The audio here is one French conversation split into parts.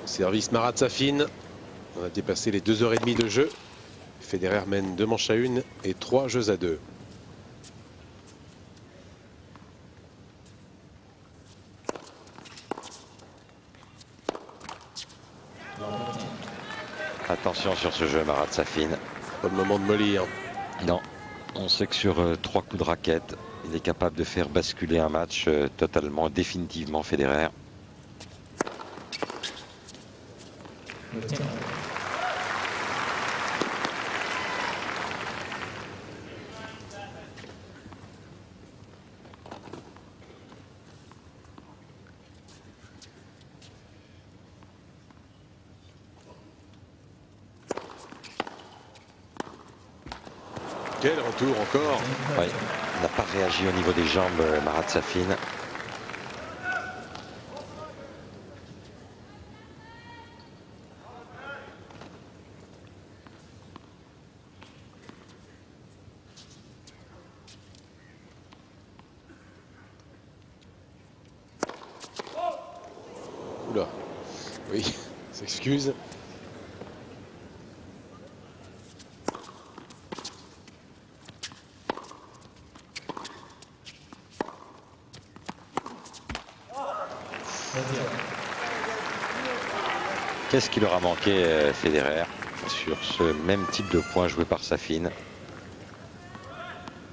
Service Marat Safin. On a dépassé les 2h30 de jeu. Federer mène 2 manches à 1 et 3 jeux à 2. Attention sur ce jeu, Marat Safin. Pas le moment de mollir. Non, on sait que sur 3 coups de raquette, il est capable de faire basculer un match totalement, définitivement Federer. Quel retour encore. Oui, il n'a pas réagi au niveau des jambes, Marat Safin. Oula. Oui, s'excuse. Qu'est-ce qui leur a manqué, Federer, sur ce même type de point joué par Safin?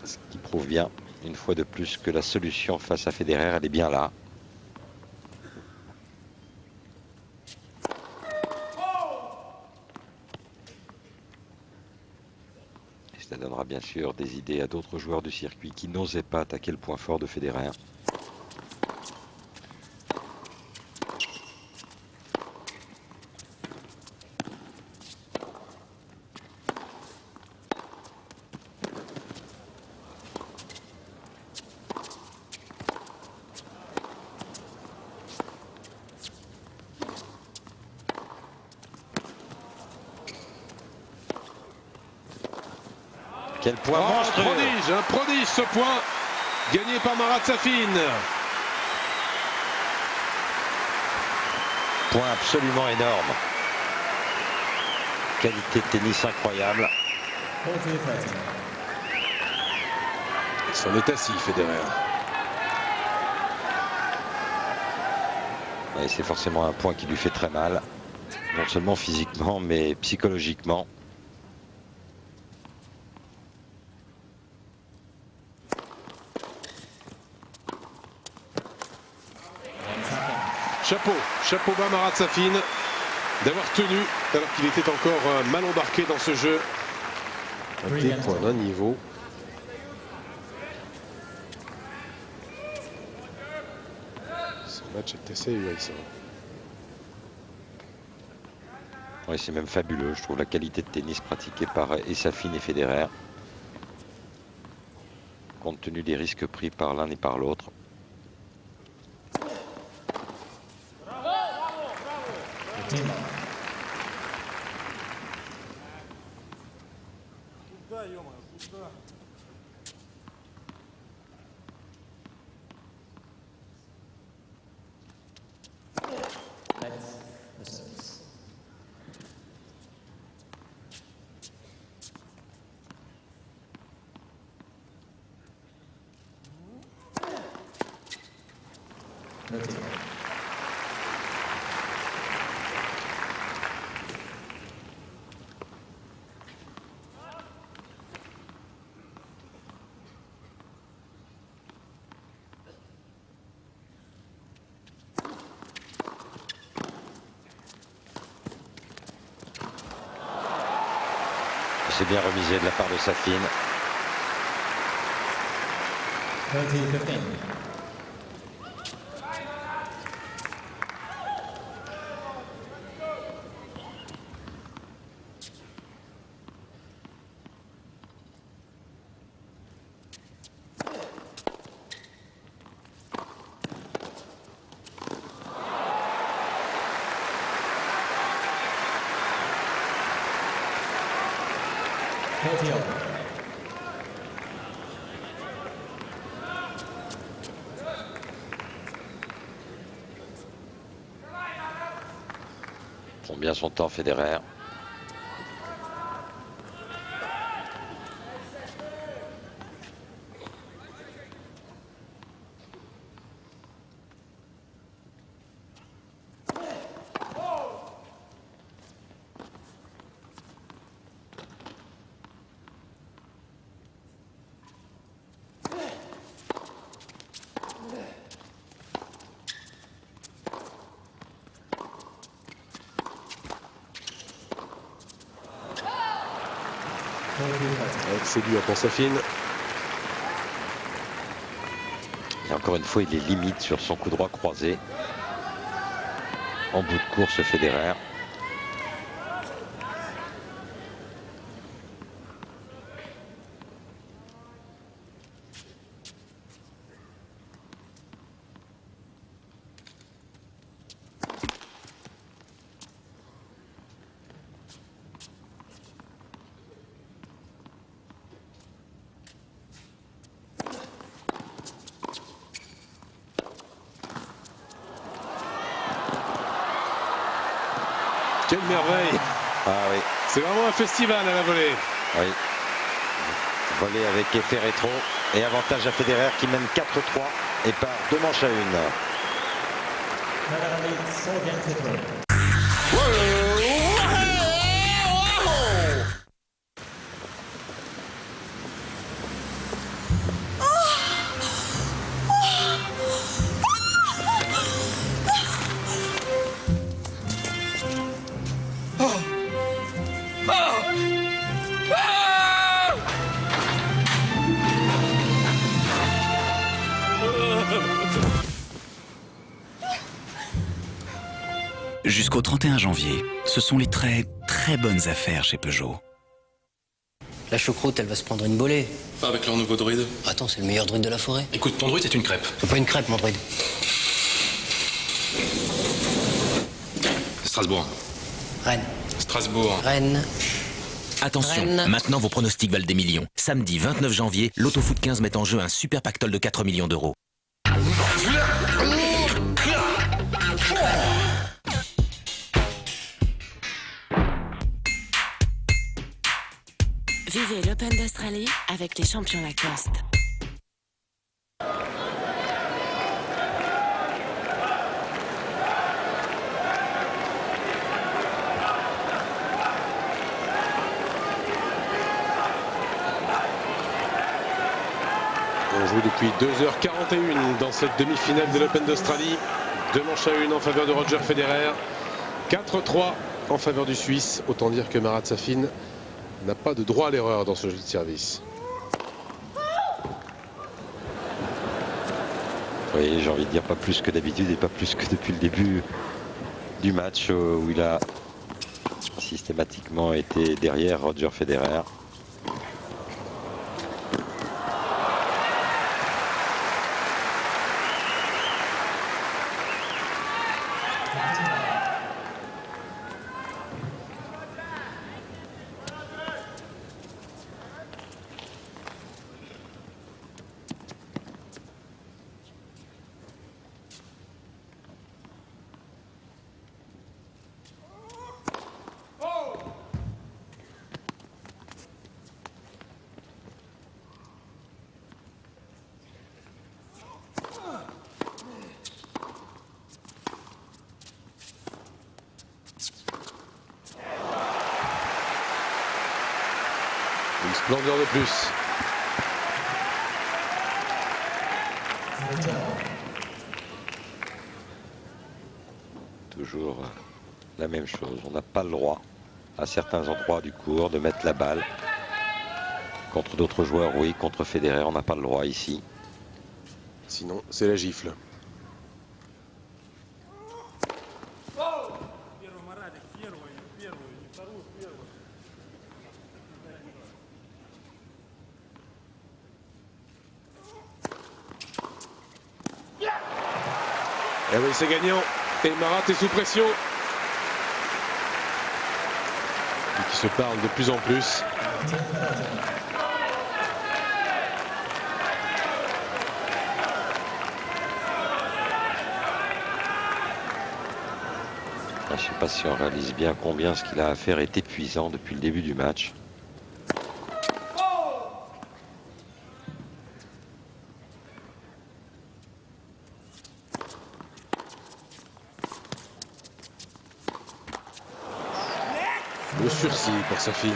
Ce qui prouve bien, une fois de plus, que la solution face à Federer, elle est bien là. Et cela donnera bien sûr des idées à d'autres joueurs du circuit qui n'osaient pas attaquer le point fort de Federer. Quel point monstrueux! Un prodige ce point, gagné par Marat Safin. Point absolument énorme. Qualité de tennis incroyable. Il s'en est assis, Federer. Et c'est forcément un point qui lui fait très mal. Non seulement physiquement, mais psychologiquement. Chapeau bas Marat Safin d'avoir tenu alors qu'il était encore mal embarqué dans ce jeu. Un point d'un niveau. Ce match est assez ahurissant. Oui, c'est même fabuleux. Je trouve la qualité de tennis pratiquée par Safin et Federer, compte tenu des risques pris par l'un et par l'autre. C'est bien remisé de la part de Safin. 20-15. Prend bien son temps, Federer. Avec ses buts à Ponsafine. Et encore une fois, il est limite sur son coup droit croisé. En bout de course, Federer. Quelle merveille! Ah oui, C'est vraiment un festival à la volée. oui. Volé avec effet rétro. Et avantage à Federer qui mène 4-3 et part 2 manches à 1. Federer leads 4 games to 3. Jusqu'au 31 janvier, ce sont les très bonnes affaires chez Peugeot. La choucroute, elle va se prendre une bolée. Pas avec leur nouveau druide. Attends, c'est le meilleur druide de la forêt. Écoute, ton druide, c'est une crêpe. C'est pas une crêpe, mon druide. Strasbourg. Rennes. Strasbourg. Rennes. Attention, Rennes. maintenant vos pronostics valent des millions. Samedi 29 janvier, l'Autofoot 15 met en jeu un super pactole de 4 millions d'euros. Vivez l'Open d'Australie avec les champions Lacoste. On joue depuis 2h41 dans cette demi-finale de l'Open d'Australie. 2 manches à 1 en faveur de Roger Federer. 4-3 en faveur du Suisse. Autant dire que Marat Safin n'a pas de droit à l'erreur dans ce jeu de service. Oui, j'ai envie de dire pas plus que d'habitude et pas plus que depuis le début du match où il a systématiquement été derrière Roger Federer. Une splendeur de plus. Toujours la même chose. On n'a pas le droit, à certains endroits du cours, de mettre la balle. Contre d'autres joueurs, oui. Contre Federer, on n'a pas le droit ici. Sinon, c'est la gifle. Et oui, c'est gagnant. Et Marat est sous pression. Et qui se parle de plus en plus. Je ne sais pas si on réalise bien combien ce qu'il a à faire est épuisant depuis le début du match. Le sursis pour Safin.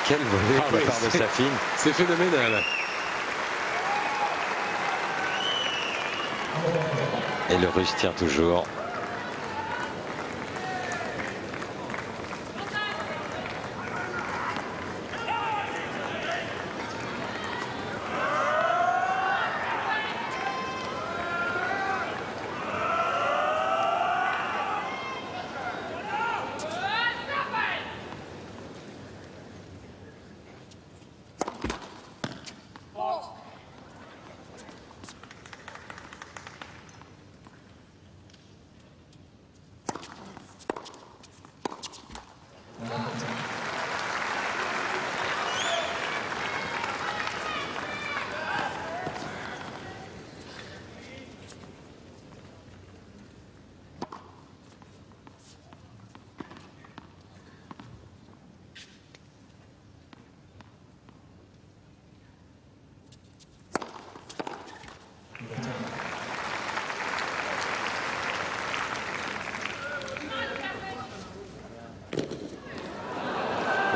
Quel volet de la part de Safin. C'est phénoménal. Et le Russe tient toujours.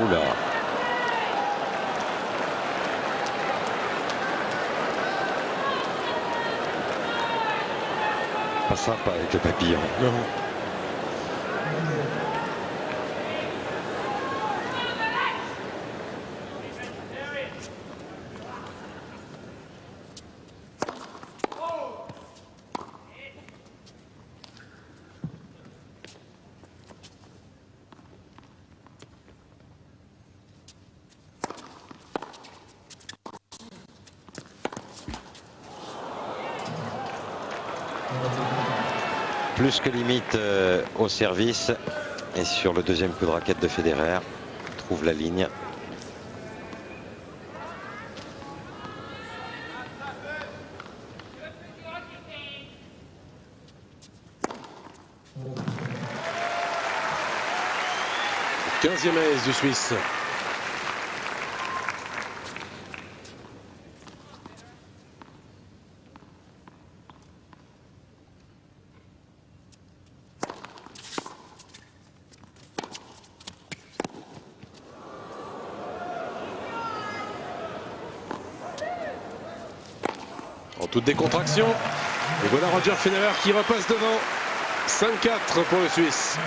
Oula. Pas sympa avec le papillon. Non. Plus que limite au service. Et sur le deuxième coup de raquette de Federer, trouve la ligne. Le 15e ace du Suisse. En toute décontraction. Et voilà Roger Federer qui repasse devant. 5-4 pour le Suisse.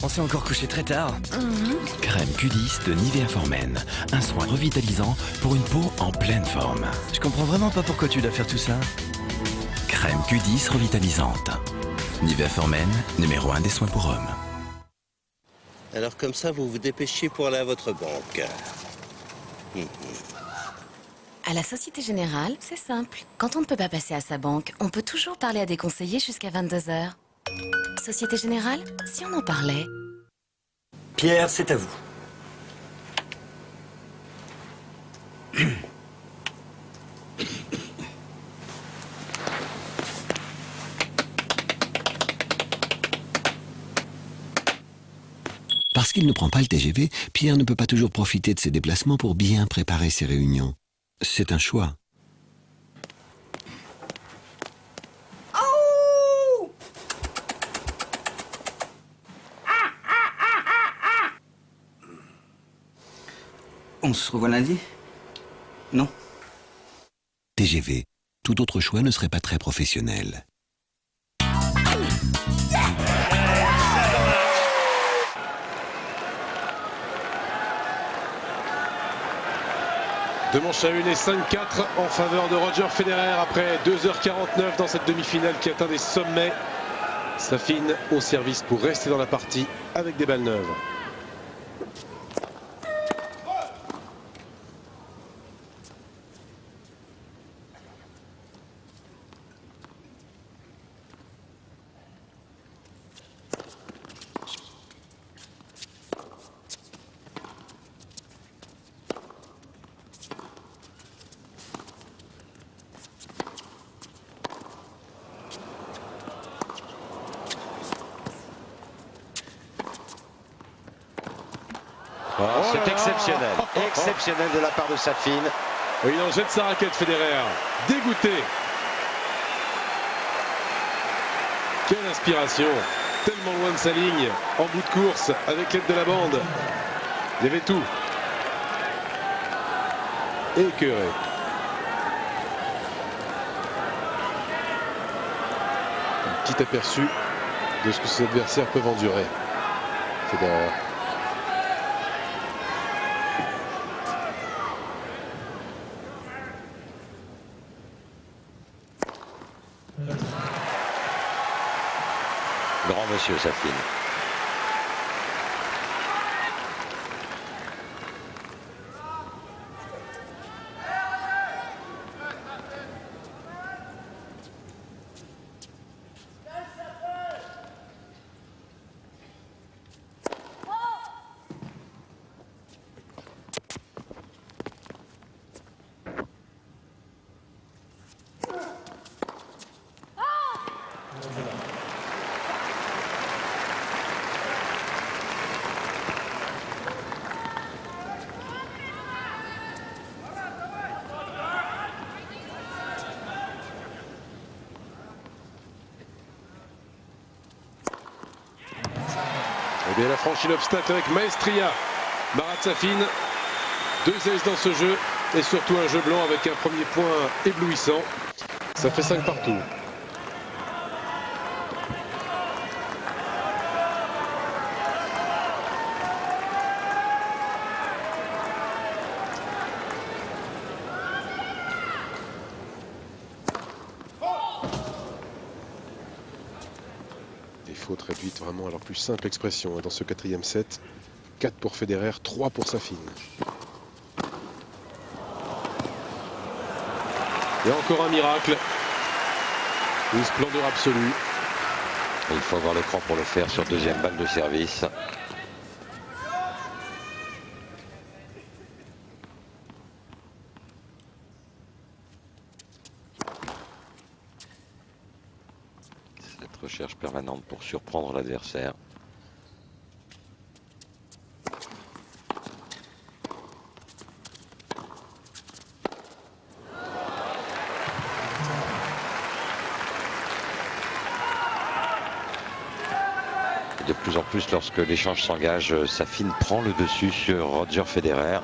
On s'est encore couché très tard. Crème Q10 de Nivea Formen. Un soin revitalisant pour une peau en pleine forme. Je comprends vraiment pas pourquoi tu dois faire tout ça. Crème Q10 revitalisante. Nivea Formen, numéro 1 des soins pour hommes. Alors comme ça, vous vous dépêchez pour aller à votre banque. À la Société Générale, c'est simple. Quand on ne peut pas passer à sa banque, on peut toujours parler à des conseillers jusqu'à 22h. Société Générale, si on en parlait. Pierre, c'est à vous. Parce qu'il ne prend pas le TGV, Pierre ne peut pas toujours profiter de ses déplacements pour bien préparer ses réunions. C'est un choix. On se revoit lundi? Non? TGV, tout autre choix ne serait pas très professionnel. Deux manches à 1 et 5-4 en faveur de Roger Federer après 2h49 dans cette demi-finale qui atteint des sommets. Safin au service pour rester dans la partie avec des balles neuves. Oh, c'est exceptionnel. Exceptionnel de la part de Safin. Il en jette sa raquette, Federer. Dégoûté. Quelle inspiration. Tellement loin de sa ligne. En bout de course, avec l'aide de la bande. Il y avait tout. Écœuré. Un petit aperçu de ce que ses adversaires peuvent endurer. Federer. Grand monsieur Safin. Eh bien, elle a franchi l'obstacle avec maestria. Marat Safin, 2 aces dans ce jeu et surtout un jeu blanc avec un premier point éblouissant. Ça fait 5 partout. Des fautes réduites vraiment à leur plus simple expression dans ce 4e set. 4 pour Federer, 3 pour Safin. Et encore un miracle. Une splendeur absolue. Il faut avoir l'écran pour le faire sur deuxième balle de service. Cette recherche permanente pour surprendre l'adversaire. De plus en plus, lorsque l'échange s'engage, Safin prend le dessus sur Roger Federer.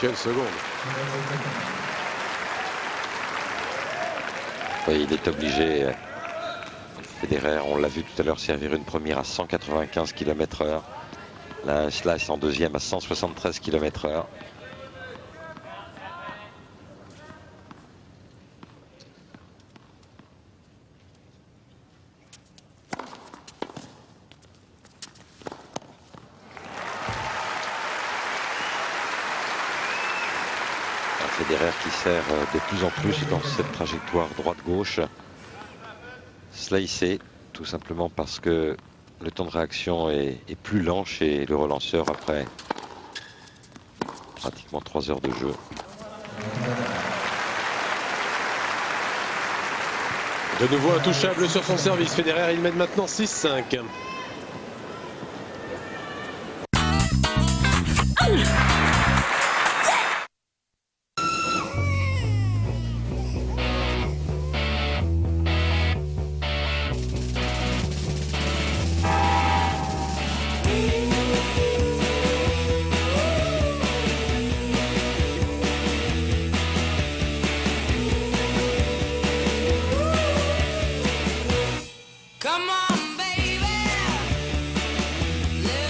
Quelle seconde. Oui, il est obligé. Federer, on l'a vu tout à l'heure, servir une première à 195 km/h. Là, un slice en deuxième à 173 km/h. Federer qui sert de plus en plus dans cette trajectoire droite-gauche. Slicé, tout simplement parce que le temps de réaction est plus lent chez le relanceur après pratiquement 3 heures de jeu. De nouveau intouchable sur son service. Federer, il mène maintenant 6-5.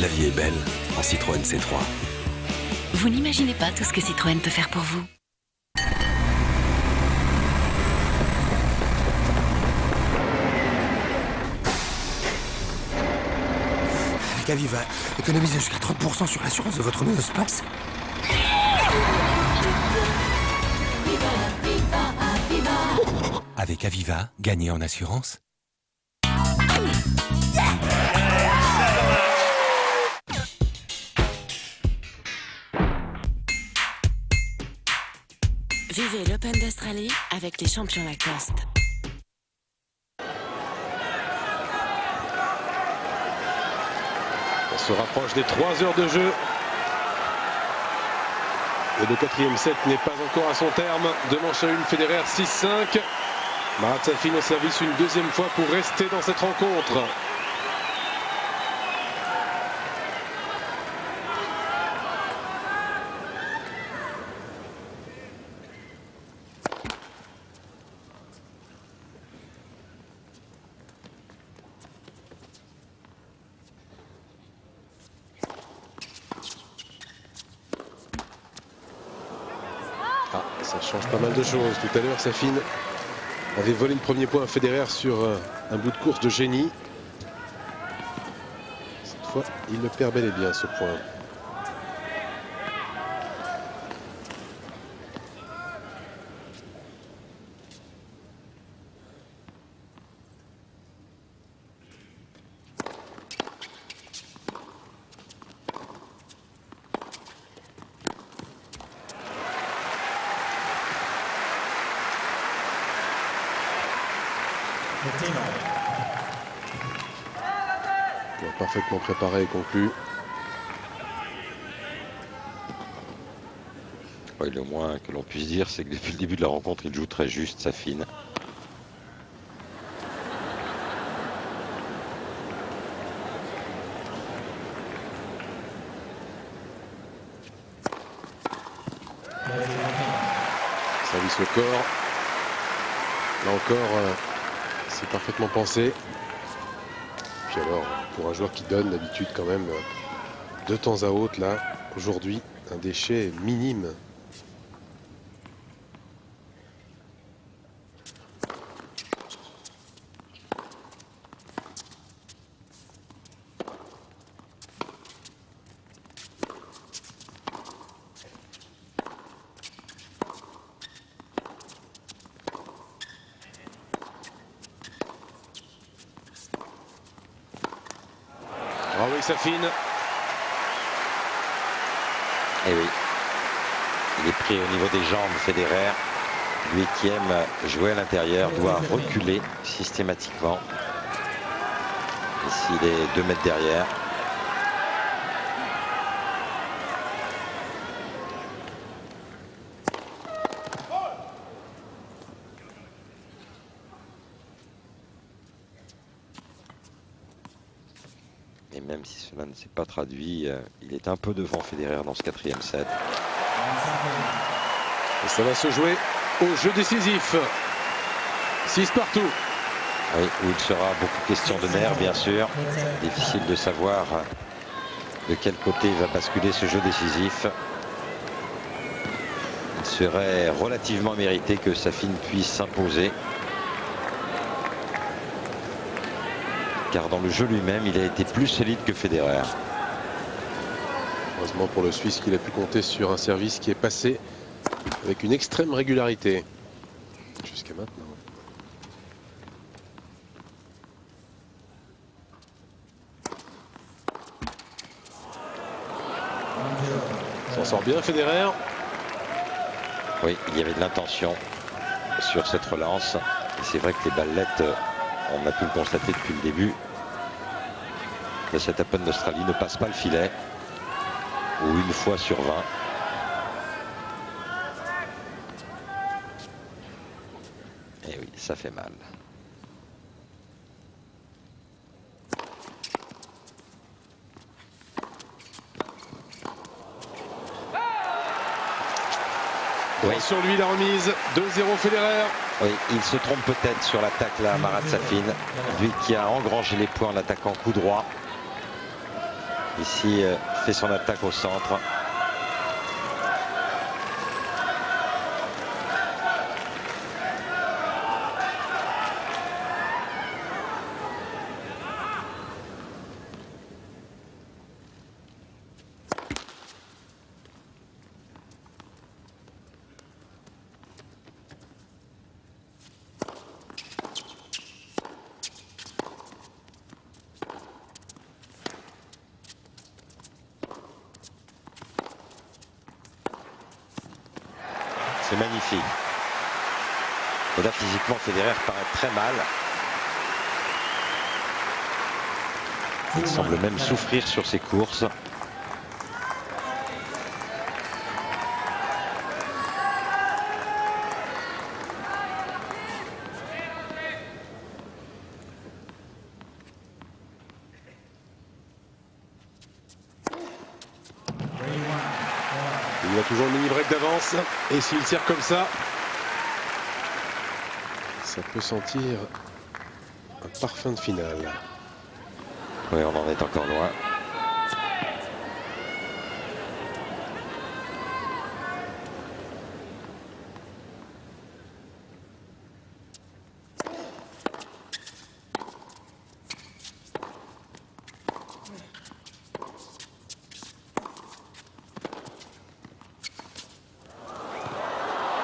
La vie est belle en Citroën C3. Vous n'imaginez pas tout ce que Citroën peut faire pour vous. Avec Aviva, économisez jusqu'à 30% sur l'assurance de votre monospace. Avec Aviva, gagnez en assurance. Vivez l'Open d'Australie avec les champions Lacoste. On se rapproche des 3 heures de jeu. Et le 4e set n'est pas encore à son terme. 2 manches à 1, Federer 6-5. Marat Safin au service une 2e fois pour rester dans cette rencontre. Ça change pas mal de choses. Tout à l'heure, Safin avait volé le premier point à Federer sur un bout de course de génie. Cette fois, il le perd bel et bien, ce point. Parfaitement préparé et conclu. Oui, le moins que l'on puisse dire, c'est que depuis le début de la rencontre, il joue très juste, Safin. Service au corps. Là encore, c'est parfaitement pensé. Puis alors, pour un joueur qui donne d'habitude quand même de temps à autre, là, aujourd'hui, un déchet minime. Bravo Safin. Et oui, il est pris au niveau des jambes, Federer. Lui qui aime jouer à l'intérieur doit reculer systématiquement. Ici, il est 2 mètres derrière. Et même si cela ne s'est pas traduit, il est un peu devant Federer dans ce 4e set. Et ça va se jouer au jeu décisif. 6 partout. Oui, où il sera beaucoup question de nerfs, bien sûr. Difficile de savoir de quel côté va basculer ce jeu décisif. Il serait relativement mérité que Safin puisse s'imposer. Car dans le jeu lui-même, il a été plus solide que Federer. Heureusement pour le Suisse qu'il a pu compter sur un service qui est passé avec une extrême régularité jusqu'à maintenant. S'en sort bien Federer. Oui, il y avait de l'intention sur cette relance. Et c'est vrai que les ballettes, on a pu le constater depuis le début de cette Open d'Australie, ne passent pas le filet, ou une fois sur 20. Et oui, ça fait mal. Oui. Sur lui la remise, 2-0 Federer. Oui, il se trompe peut-être sur l'attaque là, Marat Safin, lui qui a engrangé les points en attaquant coup droit. Ici, fait son attaque au centre. C'est magnifique. Et là, physiquement, Federer paraît très mal. Il semble même souffrir sur ses courses. Il y a toujours le mini-break d'avance. Et s'il tire comme ça peut sentir un parfum de finale. Oui, on en est encore loin.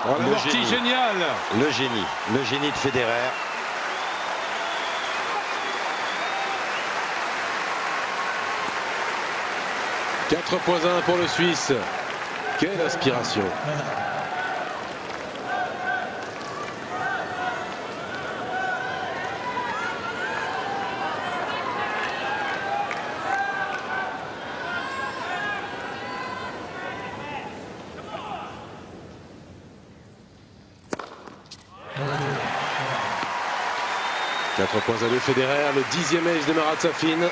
Oh, l'amorti génial. Le génie de Federer. « 4.1 pour le Suisse. Quelle inspiration. « 4.2 Federer, le 10e ace de Marat Safin.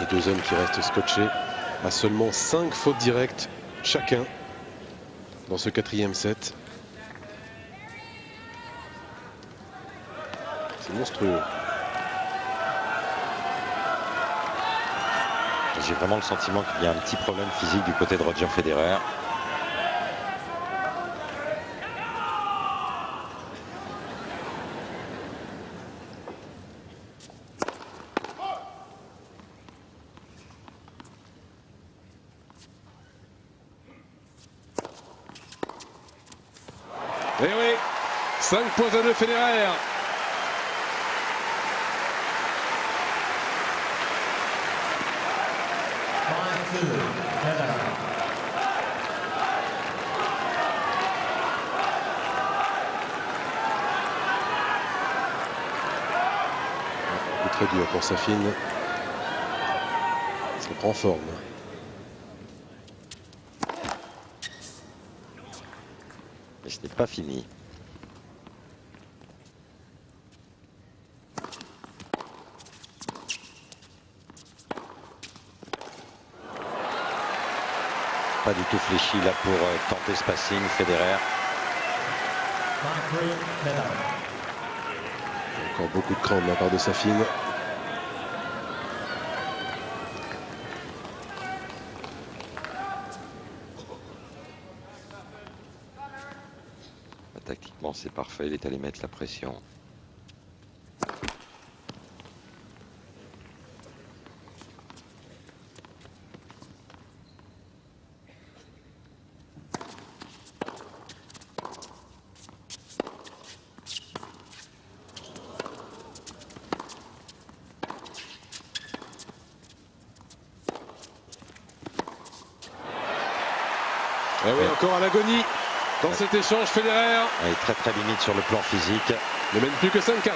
Et deux hommes qui restent scotchés à seulement 5 fautes directes chacun dans ce 4e set. C'est monstrueux. J'ai vraiment le sentiment qu'il y a un petit problème physique du côté de Roger Federer. Eh oui, 5.2 Federer. Très dur pour Safin. Ça prend forme. Mais ce n'est pas fini. Pas du tout fléchi là pour tenter ce passing, Federer. Encore beaucoup de cran de la part de Safin. Tactiquement, c'est parfait. Il est allé mettre la pression. Et oui, encore à l'agonie dans cet échange. Federer. Il est très très limite sur le plan physique. Ne mène plus que 5-4.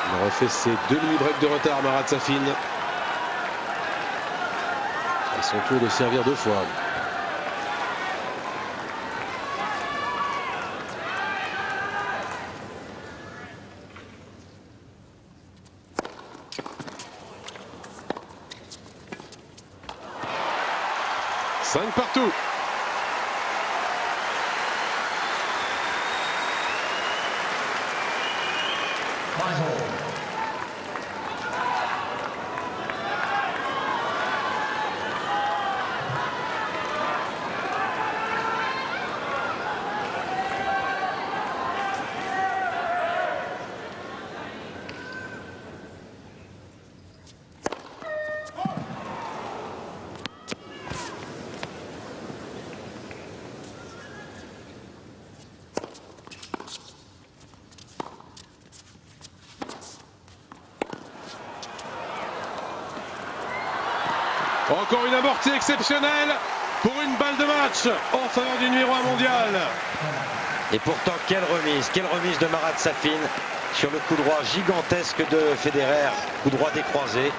Il refait ses 2 mini-breaks de retard, Marat Safin. À son tour de servir 2 fois. 5 partout. Encore une amortie exceptionnelle pour une balle de match en faveur du numéro 1 mondial. Et pourtant, quelle remise de Marat Safin sur le coup droit gigantesque de Federer, coup droit décroisé.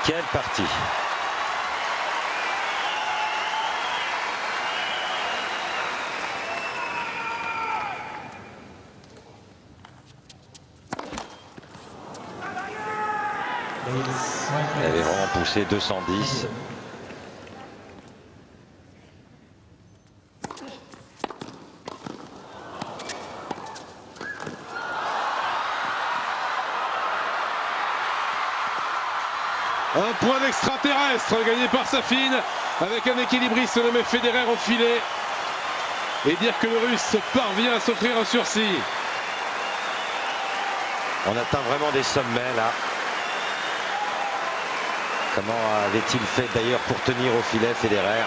Quelle partie! Elle avait vraiment poussé 210. Un point d'extraterrestre gagné par Safin avec un équilibriste nommé Federer au filet. Et dire que le Russe parvient à s'offrir un sursis. On atteint vraiment des sommets là. Comment avait-il fait d'ailleurs pour tenir au filet Federer?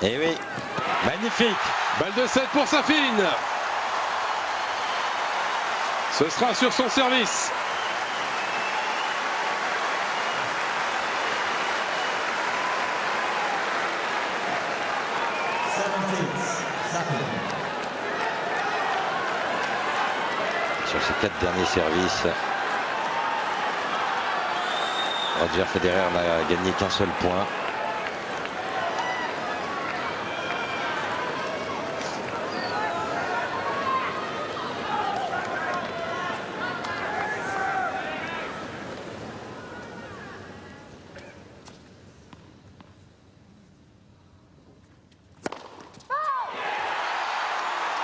Eh oui, magnifique. Balle de 7 pour Safin. Ce sera sur son service. Sur ces 4 derniers services, Roger Federer n'a gagné qu'un seul point.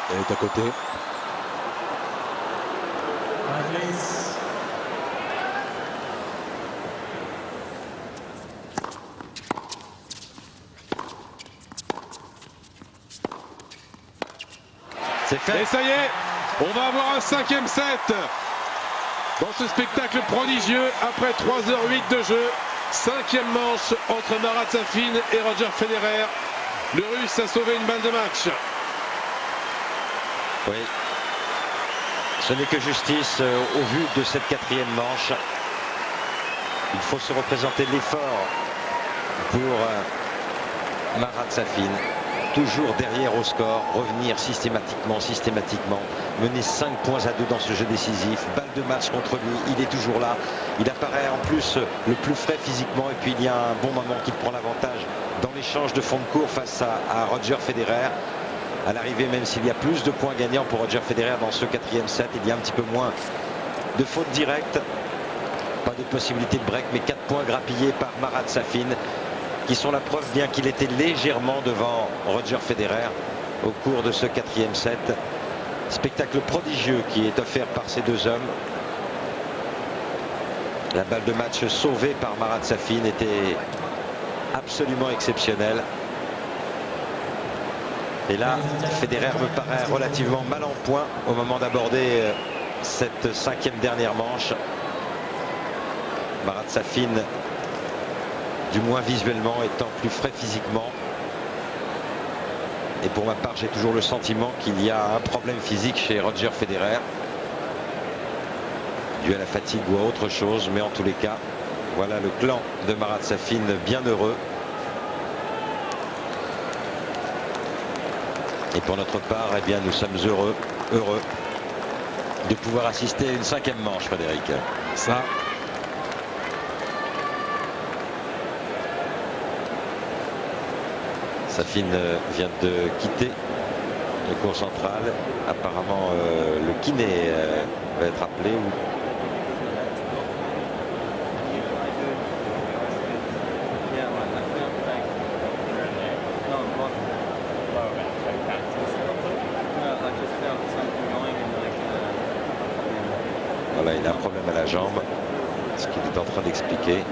Elle est à côté. C'est fait. Et ça y est, on va avoir un 5e set dans ce spectacle prodigieux après 3h08 de jeu. 5e manche entre Marat Safin et Roger Federer. Le Russe a sauvé une balle de match. Oui, ce n'est que justice au vu de cette 4e manche. Il faut se représenter l'effort pour Marat Safin. Toujours derrière au score, revenir systématiquement, mener 5 points à 2 dans ce jeu décisif. Balle de match contre lui, il est toujours là. Il apparaît en plus le plus frais physiquement et puis il y a un bon moment qu'il prend l'avantage dans l'échange de fond de cours face à Roger Federer. À l'arrivée, même s'il y a plus de points gagnants pour Roger Federer dans ce 4e set, il y a un petit peu moins de fautes directes. Pas de possibilité de break, mais 4 points grappillés par Marat Safin, qui sont la preuve bien qu'il était légèrement devant Roger Federer au cours de ce 4e set. Spectacle prodigieux qui est offert par ces deux hommes. La balle de match sauvée par Marat Safin était absolument exceptionnelle. Et là, Federer me paraît relativement mal en point au moment d'aborder cette 5e dernière manche. Marat Safin, du moins visuellement, étant plus frais physiquement. Et pour ma part, j'ai toujours le sentiment qu'il y a un problème physique chez Roger Federer. Dû à la fatigue ou à autre chose, mais en tous les cas, voilà le clan de Marat Safin bien heureux. Et pour notre part, eh bien, nous sommes heureux de pouvoir assister à une 5e manche, Frédéric. Ça. Safin vient de quitter le court central. Apparemment, le kiné va être appelé. Voilà, il a un problème à la jambe, ce qu'il est en train d'expliquer.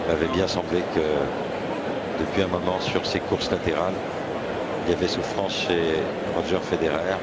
Il m'avait bien semblé que depuis un moment sur ses courses latérales, il y avait souffrance chez Roger Federer.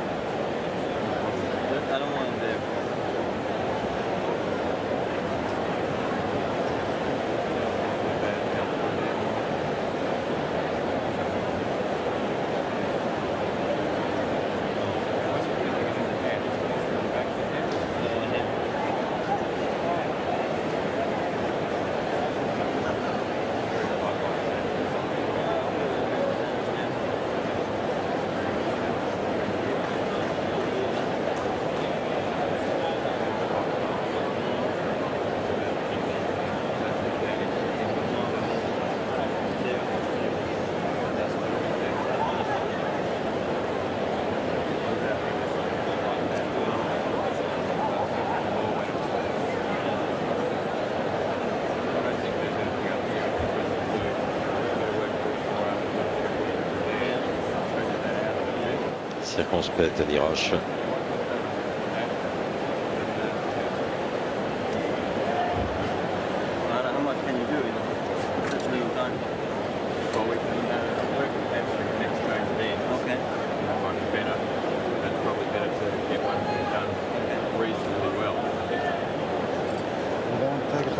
Circonspect, Tony Roche.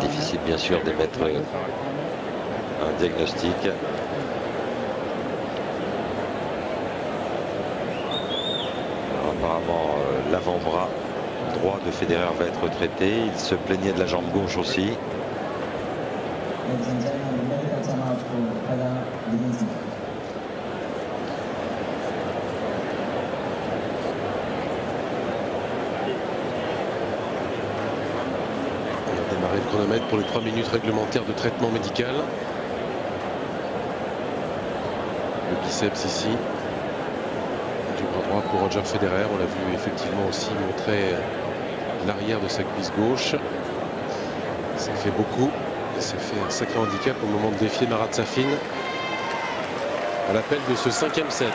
Difficile bien sûr d'émettre un diagnostic. Apparemment, l'avant-bras droit de Federer va être traité. Il se plaignait de la jambe gauche aussi. On a démarré le chronomètre pour les 3 minutes réglementaires de traitement médical. Le biceps ici. Du bras droit pour Roger Federer. On l'a vu effectivement aussi montrer l'arrière de sa cuisse gauche. Ça fait beaucoup. Ça fait un sacré handicap au moment de défier Marat Safin à l'appel de ce 5e set.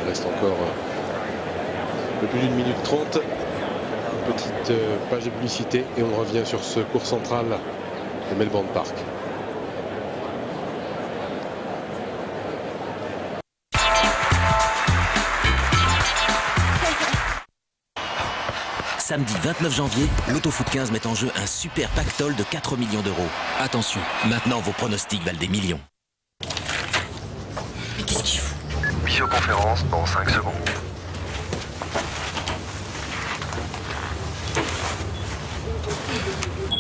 Il reste encore un peu plus d'une minute 30. Une petite page de publicité et on revient sur ce cours central de Melbourne Park. Samedi 29 janvier, l'Autofoot 15 met en jeu un super pactole de 4 millions d'euros. Attention, maintenant vos pronostics valent des millions. Mais qu'est-ce qu'il fout? Visioconférence dans 5 secondes.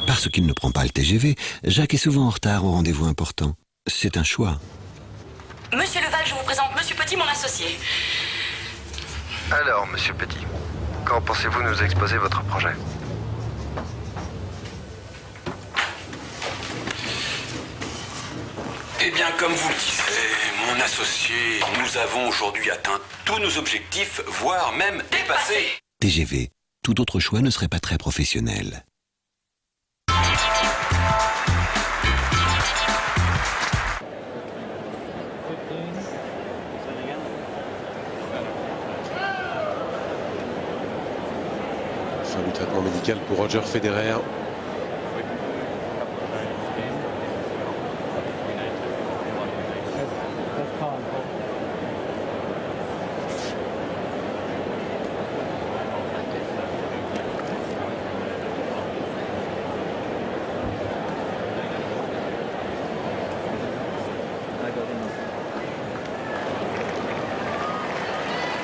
Parce qu'il ne prend pas le TGV, Jacques est souvent en retard au rendez-vous important. C'est un choix. Monsieur Leval, je vous présente Monsieur Petit, mon associé. Alors, monsieur Petit, quand pensez-vous nous exposer votre projet? Eh bien, comme vous le disiez, mon associé, nous avons aujourd'hui atteint tous nos objectifs, voire même dépassés. TGV, tout autre choix ne serait pas très professionnel. Fin du traitement médical pour Roger Federer.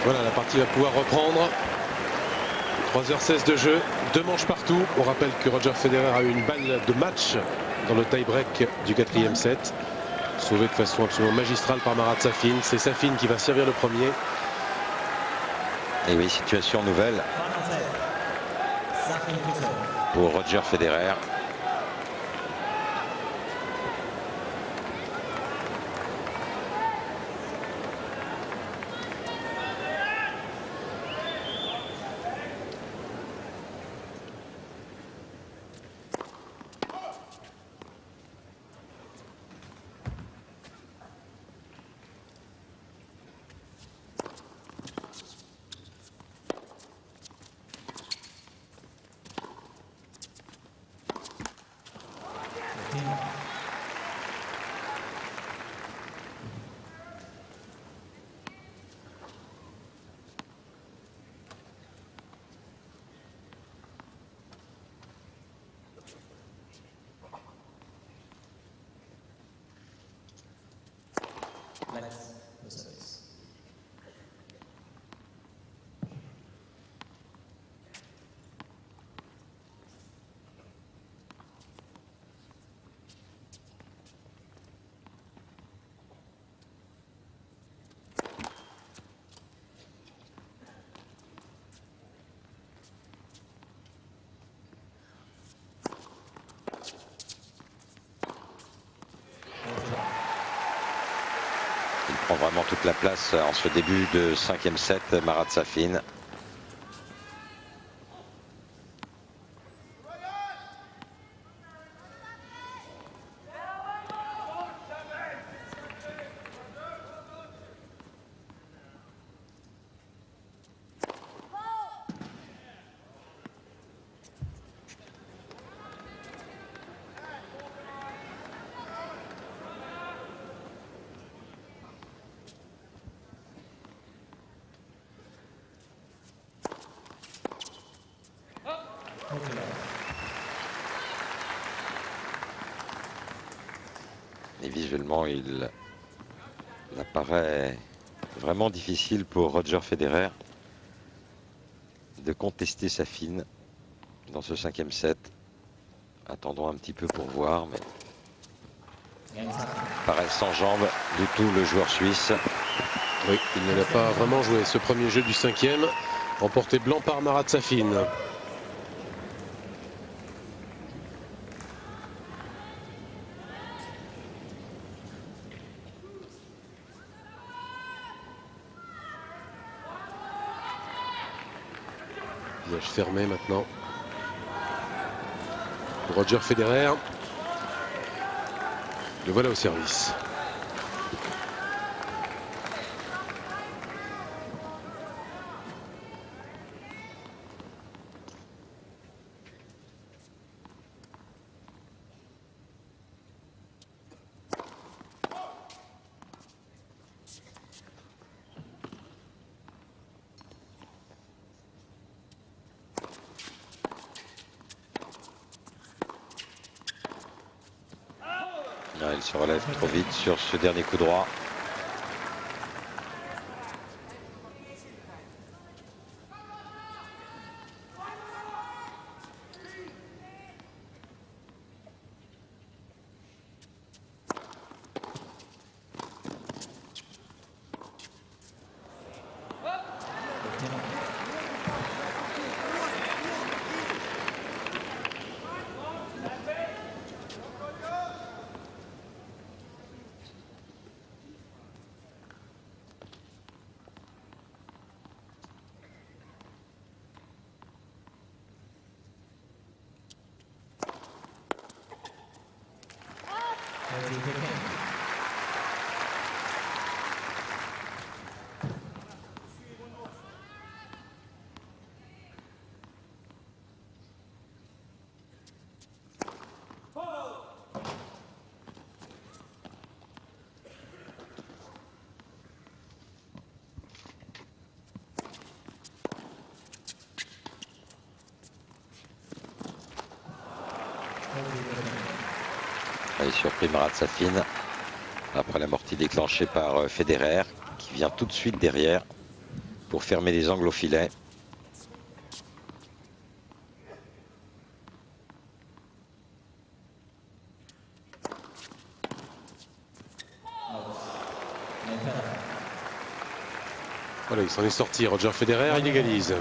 Voilà, la partie va pouvoir reprendre. 3h16 de jeu, 2 manches partout. On rappelle que Roger Federer a eu une balle de match dans le tie-break du 4e set. Sauvé de façon absolument magistrale par Marat Safin. C'est Safin qui va servir le premier. Et oui, situation nouvelle pour Roger Federer. Il prend vraiment toute la place en ce début de 5e set, Marat Safin. Et visuellement, il apparaît vraiment difficile pour Roger Federer de contester Safin dans ce 5e set. Attendons un petit peu pour voir, mais paraît sans jambes du tout le joueur suisse. Oui, il ne l'a pas vraiment joué ce premier jeu du 5e, emporté blanc par Marat Safin. Visage fermé maintenant. Roger Federer. Le voilà au service. il se relève trop vite sur ce dernier coup droit. Et surpris Marat Safin après l'amorti déclenchée par Federer qui vient tout de suite derrière pour fermer les angles au filet. Voilà, il s'en est sorti. Roger Federer, il égalise.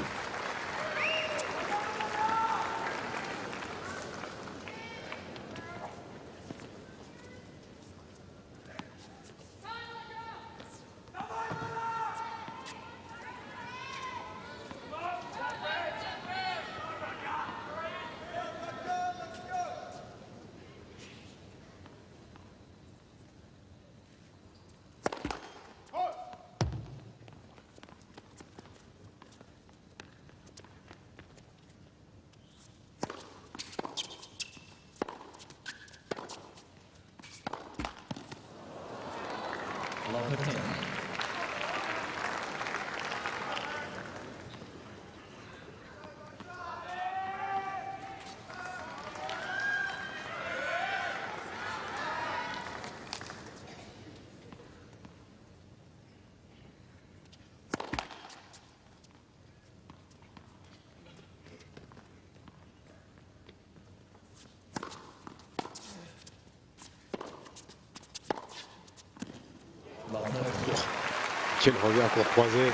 Quel revers pour croiser.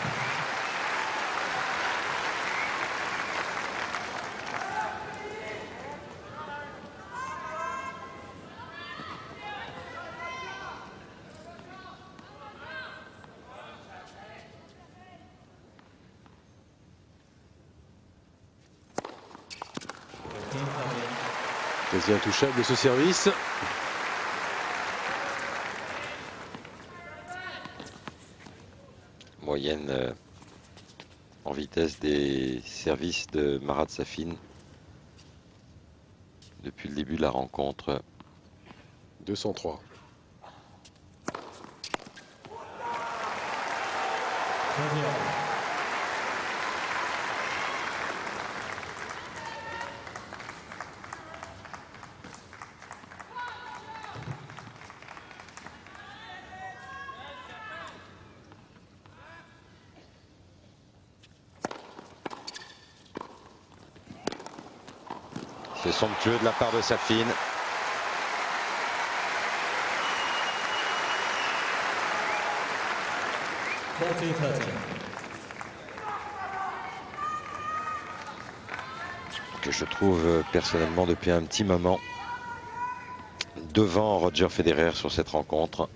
Quasi intouchable ce service. Moyenne en vitesse des services de Marat Safin depuis le début de la rencontre. 203. C'est somptueux de la part de Safin. Que je trouve personnellement depuis un petit moment devant Roger Federer sur cette rencontre.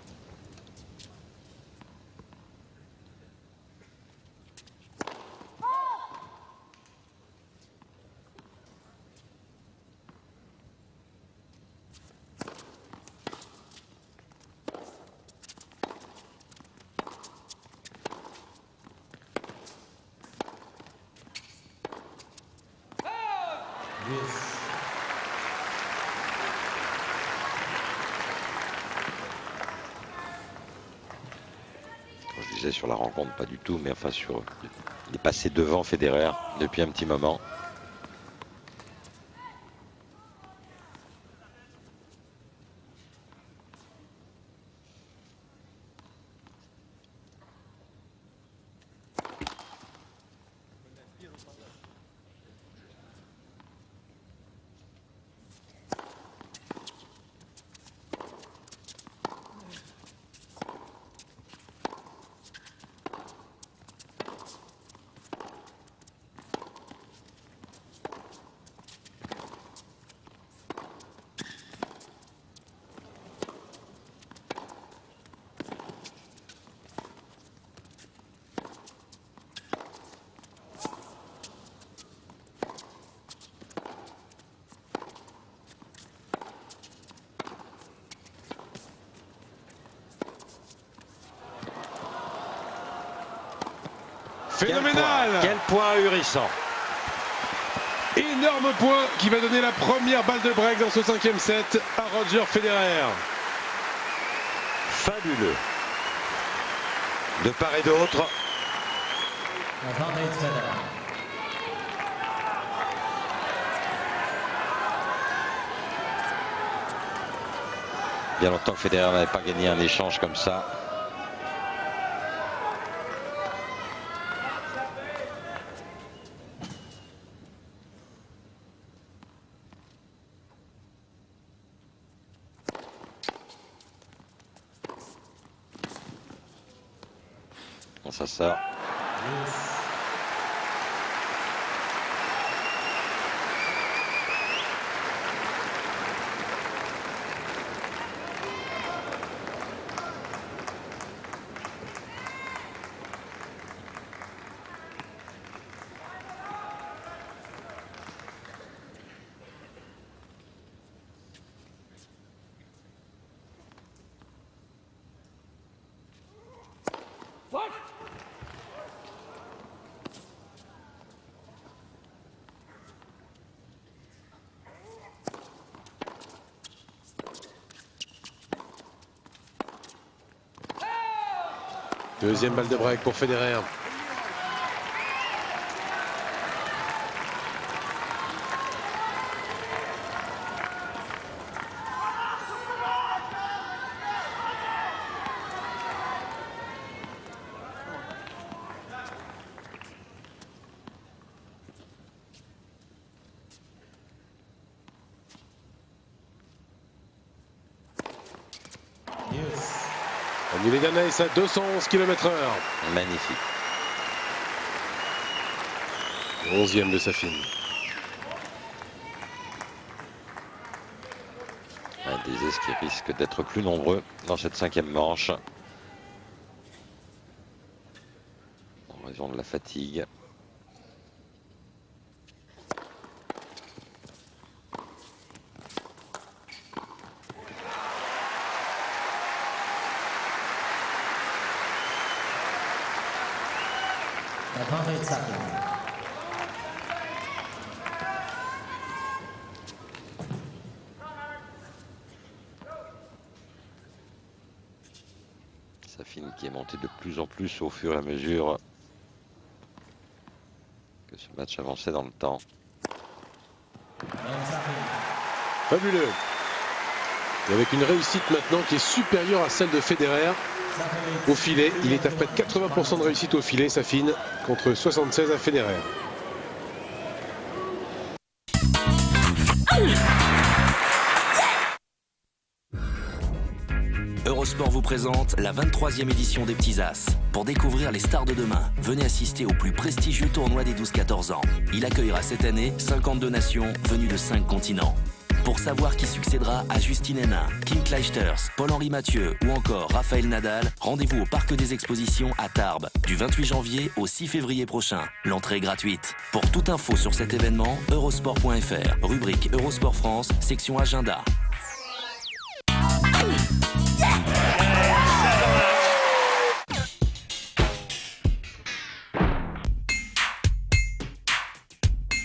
Je disais sur la rencontre, pas du tout, mais enfin sur. Il est passé devant Federer depuis un petit moment. Phénoménal. Quel point ahurissant. Énorme point qui va donner la première balle de break dans ce 5e set à Roger Federer. Fabuleux. De part et d'autre. Advantage Federer. Bien longtemps que Federer n'avait pas gagné un échange comme ça. Bon, ça sort. Deuxième balle de break pour Federer. Annulé d'Anaïs à 211 km/h. Magnifique. 11e de Safin. Des essais qui risquent d'être plus nombreux dans cette 5e manche. En raison de la fatigue. Advantage Safin. Safin qui est monté de plus en plus au fur et à mesure que ce match avançait dans le temps. Fabuleux. Et avec une réussite maintenant qui est supérieure à celle de Federer au filet. Il est à près de 80% de réussite au filet, Safin, contre 76 à Federer. Eurosport vous présente la 23e édition des Petits As. Pour découvrir les stars de demain, venez assister au plus prestigieux tournoi des 12-14 ans. Il accueillera cette année 52 nations venues de 5 continents. Pour savoir qui succédera à Justine Hénin, Kim Clijsters, Paul-Henri Mathieu ou encore Raphaël Nadal, rendez-vous au Parc des Expositions à Tarbes du 28 janvier au 6 février prochain. L'entrée est gratuite. Pour toute info sur cet événement, eurosport.fr, rubrique Eurosport France, section Agenda.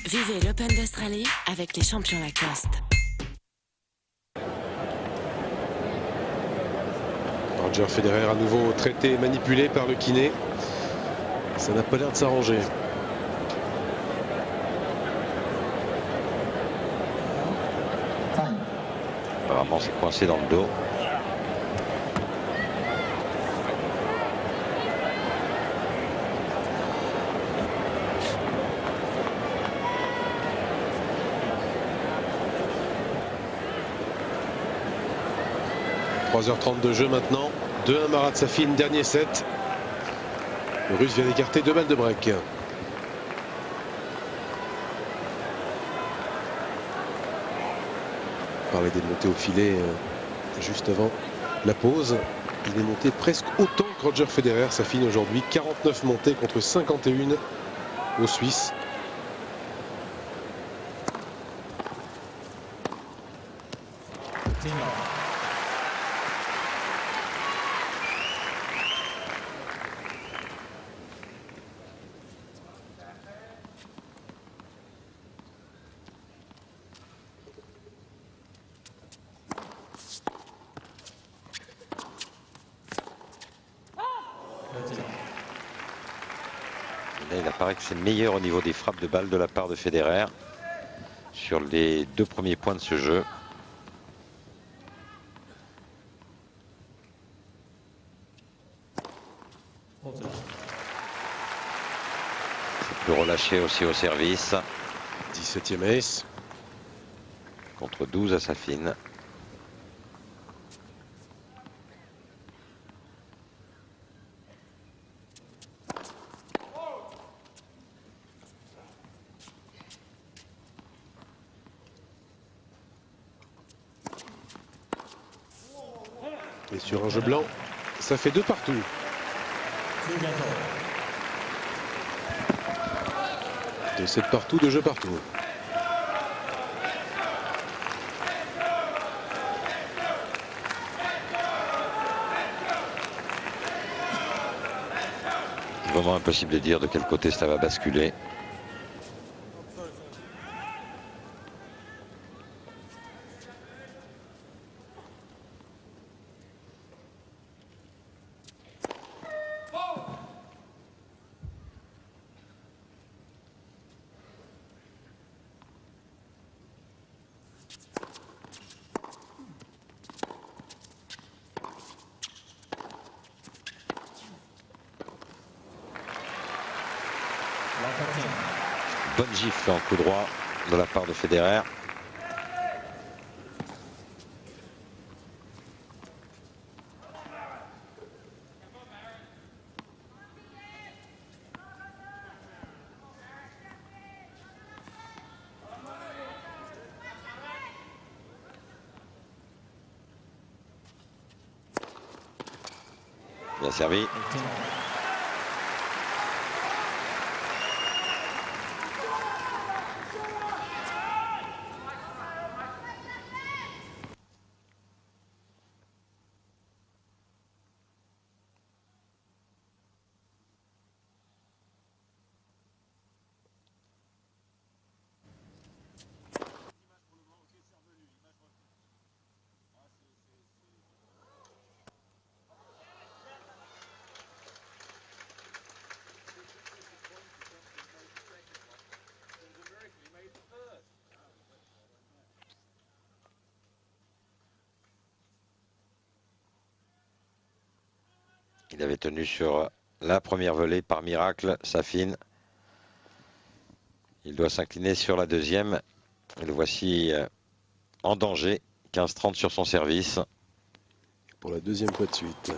Vivez l'Open d'Australie avec les champions Lacoste. Roger Federer à nouveau traité et manipulé par le kiné. Ça n'a pas l'air de s'arranger. Apparemment c'est coincé dans le dos. « 3h30 de jeu maintenant. 2-1 Marat Safin, dernier set. Le Russe vient d'écarter 2 balles de break. On parlait des montées au filet juste avant la pause. Il est monté presque autant que Roger Federer, Safin aujourd'hui. 49 montées contre 51 aux Suisses. paraît que c'est meilleur au niveau des frappes de balle de la part de Federer sur les 2 premiers points de ce jeu. C'est plus relâché aussi au service. 17e ace. Contre 12 à Safin. Et sur un jeu blanc, ça fait 2 partout. 2-7 partout, 2 jeux partout. Vraiment impossible de dire de quel côté ça va basculer. Bonne gifle en coup droit de la part de Federer. Bien servi. Il avait tenu sur la première volée par miracle, Safin. Il doit s'incliner sur la deuxième. Et le voici en danger. 15-30 sur son service. Pour la deuxième fois de suite.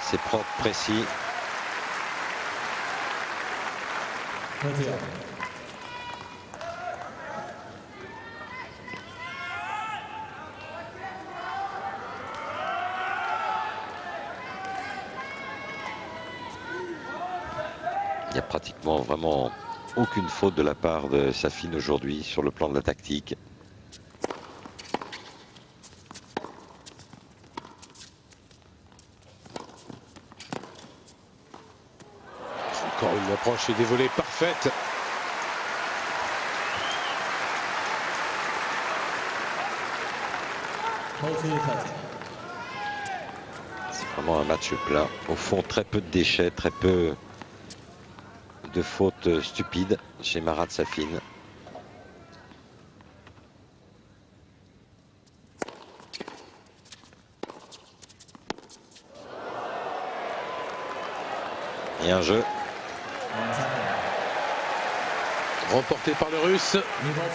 C'est propre, précis. Il n'y a pratiquement vraiment aucune faute de la part de Safin aujourd'hui sur le plan de la tactique. Encore une approche et des volées parfaites. C'est vraiment un match plat. Au fond, très peu de déchets, très peu de fautes stupides chez Marat Safin. Et un jeu. Remporté par le Russe,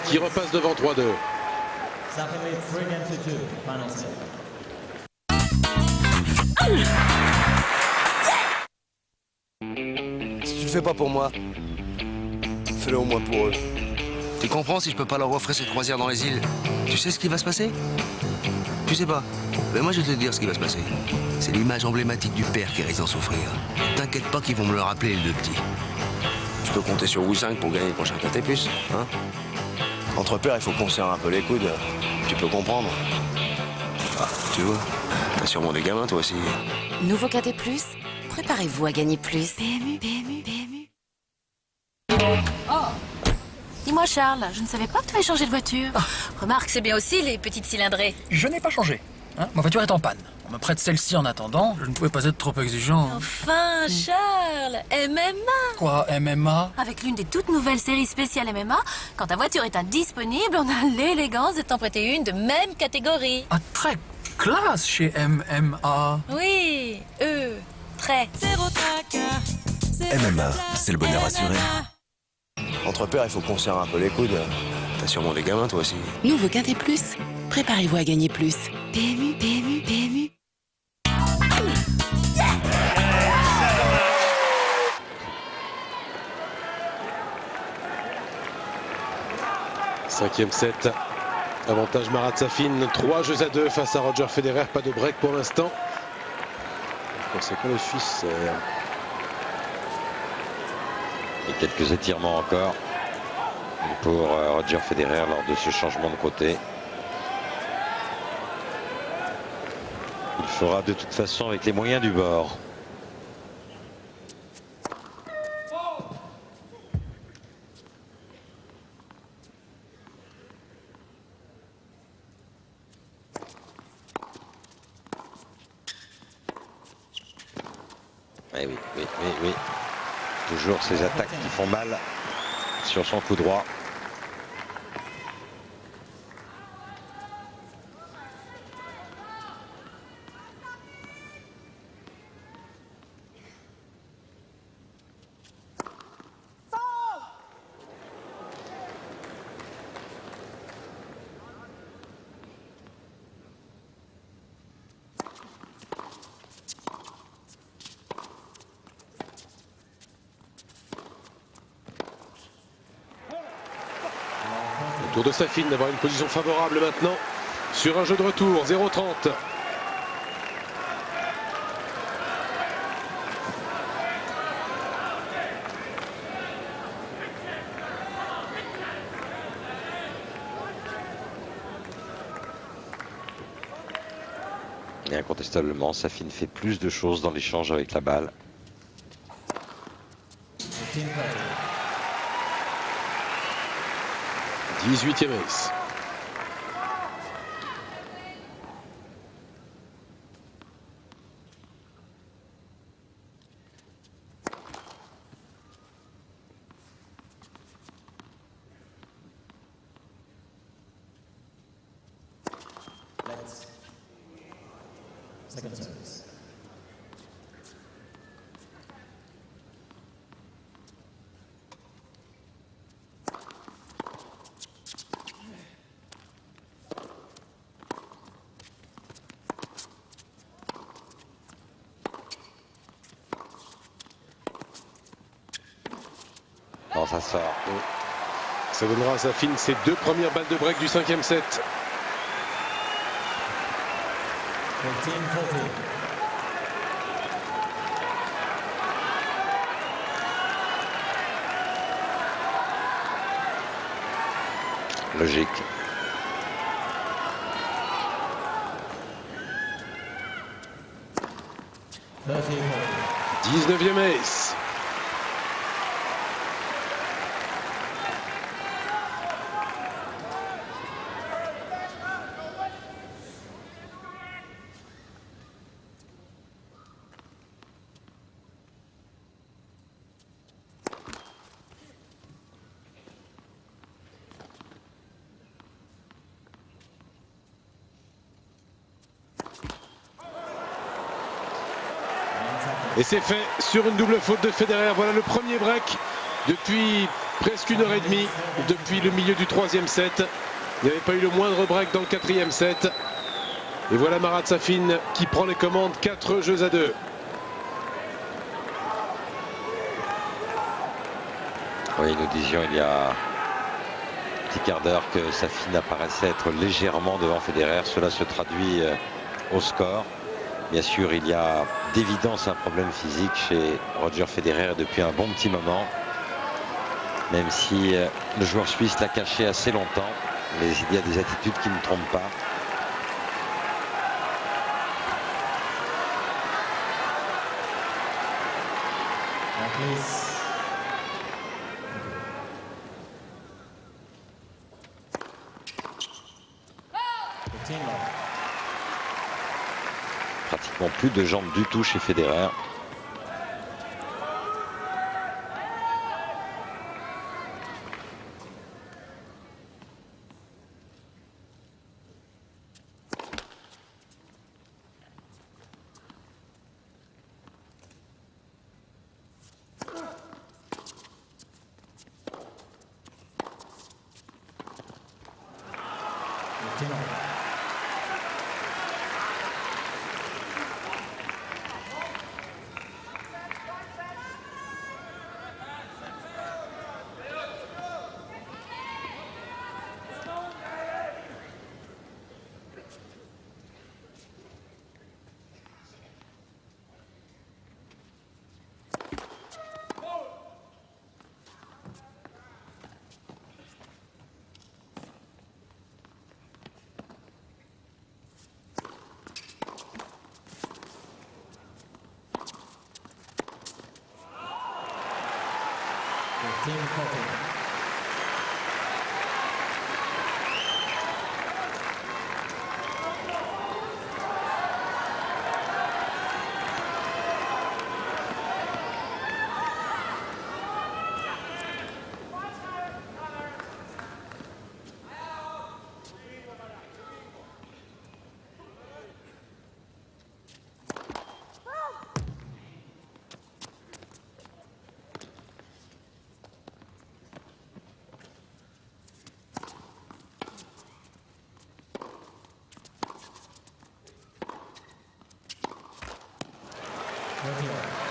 qui repasse devant 3-2. Si tu le fais pas pour moi, fais-le au moins pour eux. Tu comprends si je peux pas leur offrir ces croisières dans les îles? Tu sais ce qui va se passer? Tu sais pas? Mais moi je vais te dire ce qui va se passer. C'est l'image emblématique du père qui risque d'en souffrir. T'inquiète pas qu'ils vont me le rappeler les deux petits. Je peux compter sur vous 5 pour gagner le prochain KT+, hein? Entre pères, il faut qu'on serre un peu les coudes. Tu peux comprendre? Ah, tu vois, t'as sûrement des gamins, toi aussi. Nouveau KT+, préparez-vous à gagner plus. PMU, PMU, PMU. Oh, dis-moi Charles, je ne savais pas que tu avais changé de voiture. Remarque, c'est bien aussi les petites cylindrées. Je n'ai pas changé. Hein, ma voiture est en panne. On me prête celle-ci en attendant. Je ne pouvais pas être trop exigeant. Enfin, Charles, MMA. Quoi, MMA? Avec l'une des toutes nouvelles séries spéciales MMA, quand ta voiture est indisponible, on a l'élégance de t'en prêter une de même catégorie. Ah, très classe chez MMA. Oui, très. MMA, c'est le bonheur assuré. Entre pères, il faut qu'on serre un peu les coudes. T'as sûrement des gamins, toi aussi. Nouveau KT+, préparez-vous à gagner plus. PMU, PMU, PMU. Cinquième set. Avantage Marat Safin. 3-2 face à Roger Federer. Pas de break pour l'instant. Par conséquent, le Suisse sert. Et quelques étirements encore pour Roger Federer lors de ce changement de côté. Il fera de toute façon avec les moyens du bord. Eh oui. Toujours ces attaques qui font mal sur son coup droit. Tour de Safin d'avoir une position favorable maintenant sur un jeu de retour. 0-30. Et incontestablement, Safin fait plus de choses dans l'échange avec la balle. 18e ace. Second service. Non, ça sort. Ça donnera à Safin ses 2 premières balles de break du 5e set. 14-14. Logique. Thirty four. 19e ace. Et c'est fait sur une double faute de Federer. Voilà le premier break depuis presque 1h30, depuis le milieu du 3e set. Il n'y avait pas eu le moindre break dans le 4e set. Et voilà Marat Safin qui prend les commandes, 4-2. Oui, nous disions il y a un petit quart d'heure que Safin apparaissait être légèrement devant Federer. Cela se traduit au score. Bien sûr, il y a d'évidence un problème physique chez Roger Federer depuis un bon petit moment. Même si le joueur suisse l'a caché assez longtemps. Mais il y a des attitudes qui ne trompent pas. Pratiquement plus de jambes du tout chez Federer.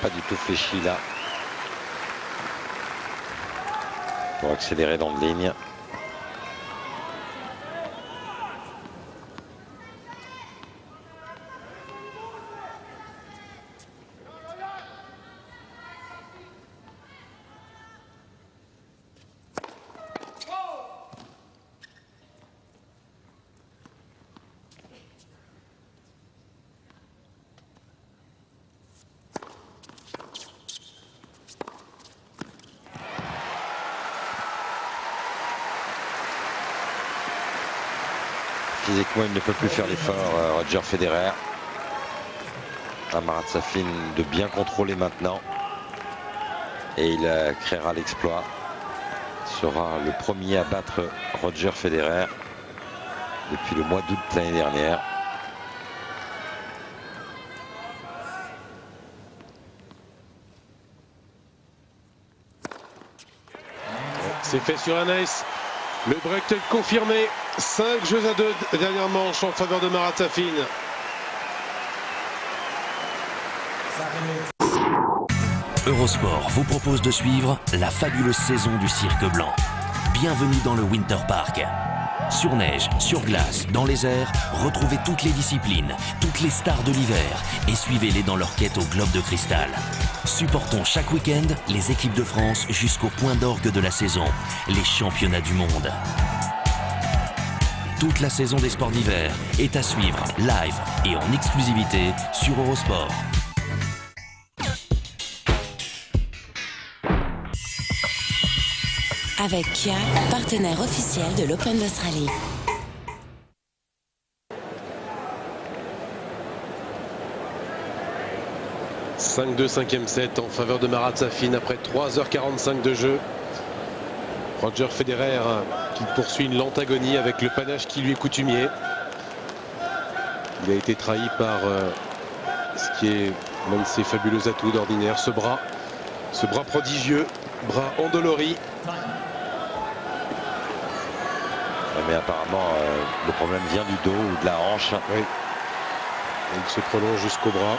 Pas du tout fléchi là. Pour accélérer dans de ligne. Physiquement, il ne peut plus faire l'effort, Roger Federer. Marat Safin de bien contrôler maintenant. Et il créera l'exploit. Sera le premier à battre Roger Federer depuis le mois d'août de l'année dernière. C'est fait sur un ace. Le break est confirmé. 5 jeux à 2 dernière manche en faveur de Marat Safin. Eurosport vous propose de suivre la fabuleuse saison du Cirque Blanc. Bienvenue dans le Winter Park. Sur neige, sur glace, dans les airs, retrouvez toutes les disciplines, toutes les stars de l'hiver et suivez-les dans leur quête au globe de cristal. Supportons chaque week-end les équipes de France jusqu'au point d'orgue de la saison, les championnats du monde. Toute la saison des sports d'hiver est à suivre live et en exclusivité sur Eurosport. Avec Kia, partenaire officiel de l'Open d'Australie. « 5-2, 5e set en faveur de Marat Safin après 3h45 de jeu. Roger Federer qui poursuit une lente agonie avec le panache qui lui est coutumier. Il a été trahi par ce qui est l'un de ses fabuleux atouts d'ordinaire, ce bras prodigieux, bras endolori. Mais apparemment, le problème vient du dos ou de la hanche. Oui. Il se prolonge jusqu'au bras.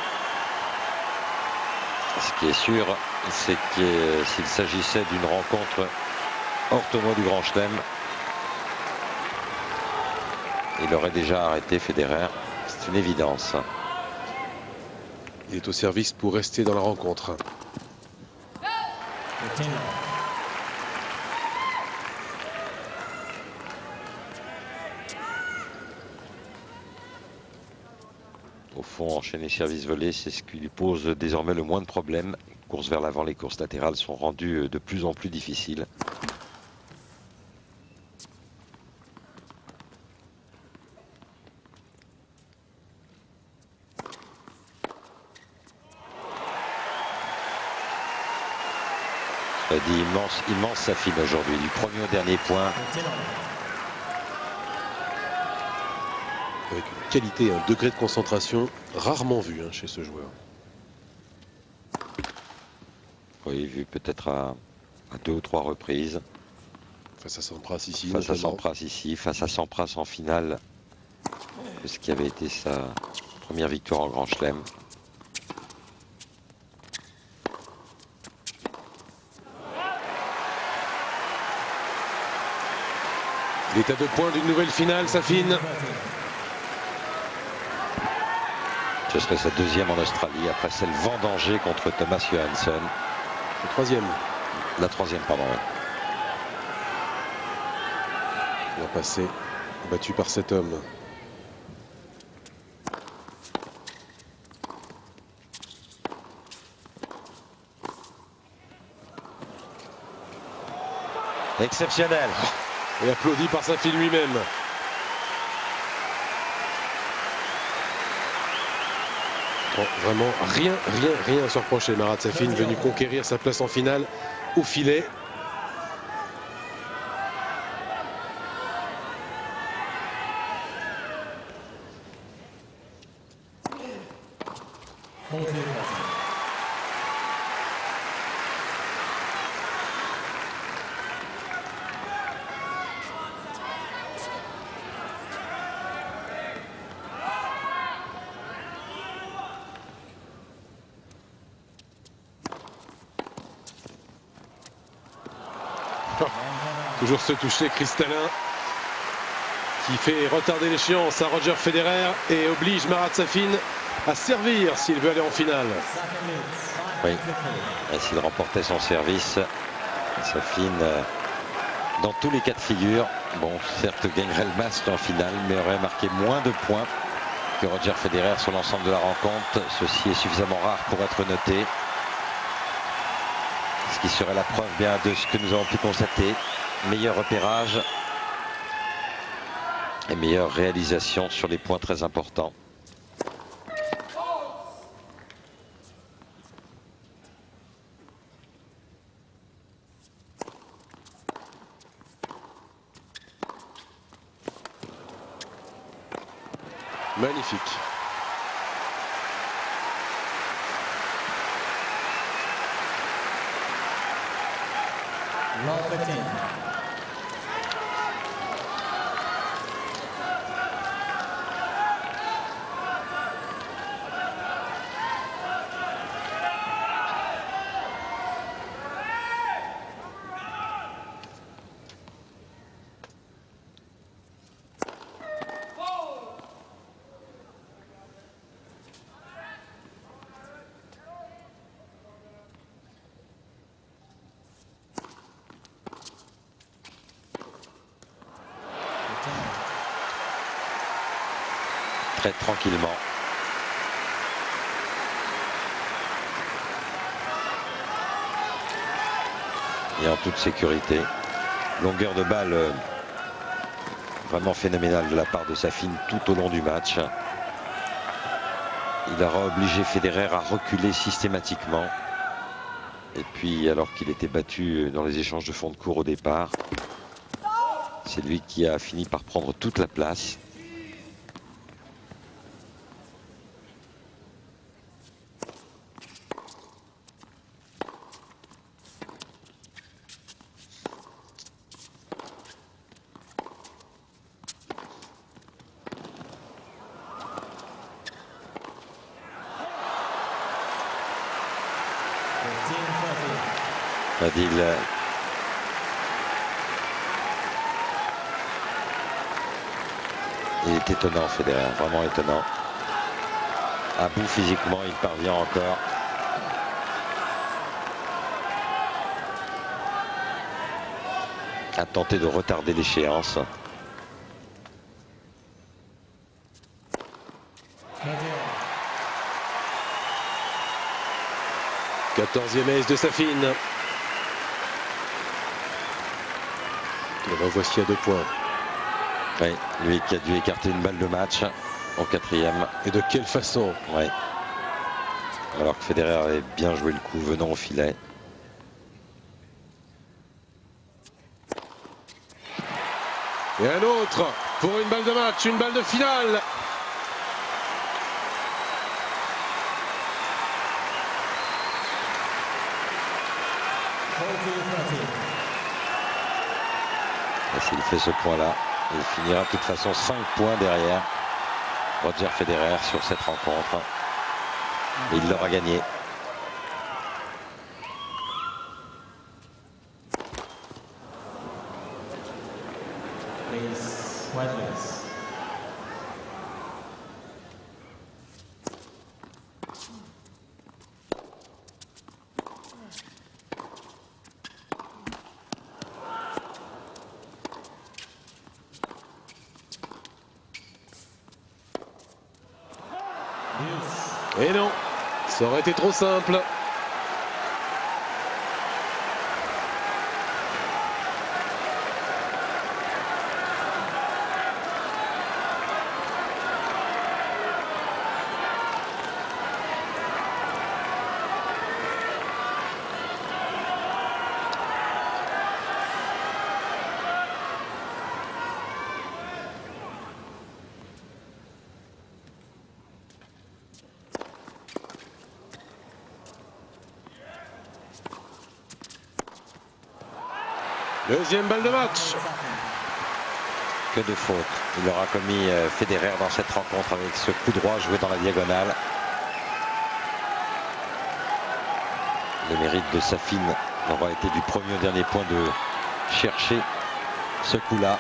Ce qui est sûr, c'est que s'il s'agissait d'une rencontre hors tournoi du Grand Chelem, il aurait déjà arrêté Federer. C'est une évidence. Il est au service pour rester dans la rencontre. Au fond, enchaîner service volé, c'est ce qui lui pose désormais le moins de problèmes, courses vers l'avant, les courses latérales sont rendues de plus en plus difficiles. Ça dit immense Safin aujourd'hui, du premier au dernier point. Avec une qualité, un degré de concentration rarement vu chez ce joueur. Oui, vu peut-être à 2 ou 3 reprises. Face à Sampras ici. Face à Sampras ici, face à Sampras en finale. Ce qui avait été sa première victoire en Grand Chelem. Il est à 2 points d'une nouvelle finale, Safin. Ce serait sa deuxième en Australie, après celle vendangée contre Thomas Johansson. La troisième. La troisième, pardon. Ouais. Il a passé, battu par cet homme. Exceptionnel. Et applaudi par Safin lui-même. Bon, vraiment rien à se reprocher. Marat Safin venu conquérir sa place en finale au filet. Toujours ce toucher cristallin qui fait retarder l'échéance à Roger Federer et oblige Marat Safin à servir s'il veut aller en finale. Oui, et s'il remportait son service, Safin, dans tous les cas de figure, bon, certes gagnerait le match en finale, mais aurait marqué moins de points que Roger Federer sur l'ensemble de la rencontre. Ceci est suffisamment rare pour être noté. Ce qui serait la preuve bien de ce que nous avons pu constater. Meilleur repérage et meilleure réalisation sur les points très importants. Magnifique. Très tranquillement. Et en toute sécurité. Longueur de balle vraiment phénoménale de la part de Safin tout au long du match. Il aura obligé Federer à reculer systématiquement. Et puis alors qu'il était battu dans les échanges de fond de cours au départ, c'est lui qui a fini par prendre toute la place. Adil il est étonnant, Federer, vraiment étonnant. À bout physiquement, il parvient encore à tenter de retarder l'échéance. 14e ace de Safin. Le revoici à 2 points. Oui, lui qui a dû écarter une balle de match au 4e. Et de quelle façon? Oui. Alors que Federer avait bien joué le coup venant au filet. Et un autre pour une balle de match, une balle de finale. Et s'il fait ce point-là, il finira de toute façon 5 points derrière Roger Federer sur cette rencontre. Et il l'aura gagné. Et non, ça aurait été trop simple. Deuxième balle de match. Que de fautes. Il aura commis Federer dans cette rencontre avec ce coup droit joué dans la diagonale. Le mérite de Safin aura été du premier au dernier point de chercher ce coup-là.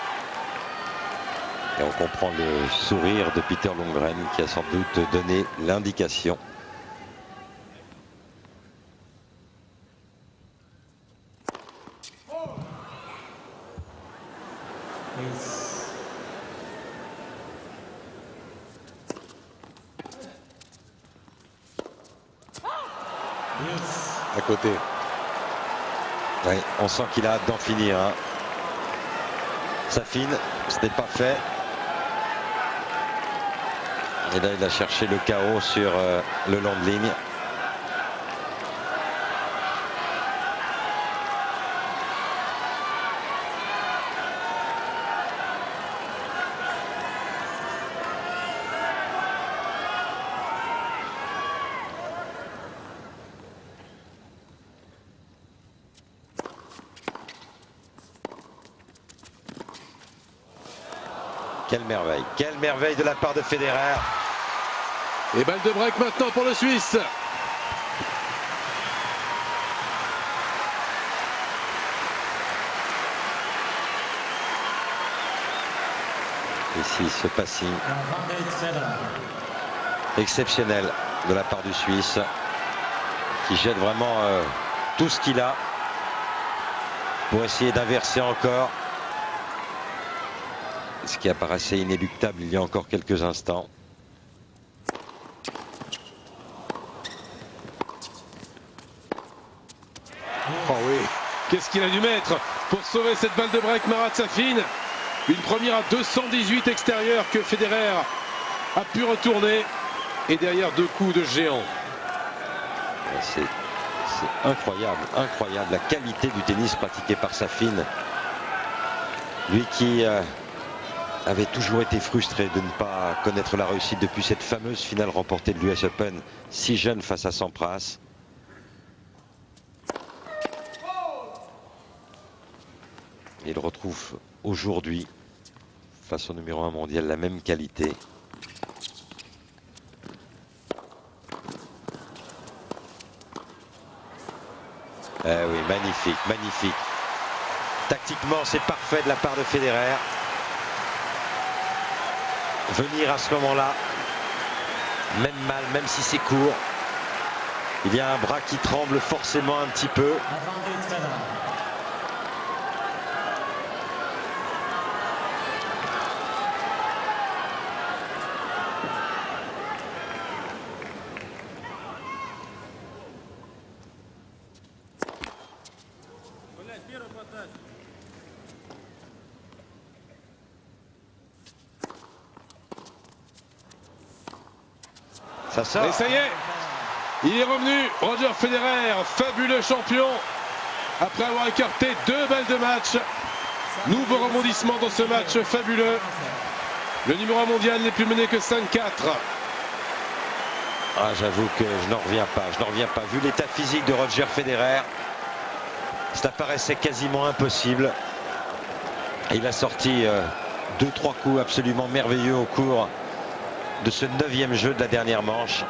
Et on comprend le sourire de Peter Lundgren qui a sans doute donné l'indication. À côté. Oui, on sent qu'il a hâte d'en finir. Hein. Safin, ce n'est pas fait. Et là, il a cherché le chaos sur le long de ligne. Quelle merveille de la part de Federer. Et balle de break maintenant pour le Suisse. Ici, ce passing exceptionnel de la part du Suisse qui jette vraiment tout ce qu'il a pour essayer d'inverser encore ce qui apparaissait inéluctable il y a encore quelques instants. Oh oui, qu'est-ce qu'il a dû mettre pour sauver cette balle de break, Marat Safin. Une première à 218 extérieur que Federer a pu retourner. Et derrière 2 coups de géant. C'est incroyable, incroyable la qualité du tennis pratiqué par Safin. Lui qui avait toujours été frustré de ne pas connaître la réussite depuis cette fameuse finale remportée de l'US Open, si jeune face à Sampras. Il retrouve aujourd'hui, face au numéro 1 mondial, la même qualité. Eh oui, magnifique, magnifique. Tactiquement, c'est parfait de la part de Federer. Venir à ce moment-là, même mal, même si c'est court, il y a un bras qui tremble forcément un petit peu. Ça sort. Et ça y est, il est revenu. Roger Federer, fabuleux champion. Après avoir écarté 2 balles de match. Nouveau rebondissement dans ce match fabuleux. Le numéro 1 mondial n'est plus mené que 5-4. Ah, j'avoue que je n'en reviens pas. Je n'en reviens pas. Vu l'état physique de Roger Federer, ça paraissait quasiment impossible. Il a sorti 2-3 coups absolument merveilleux au cours de ce 9e jeu de la dernière manche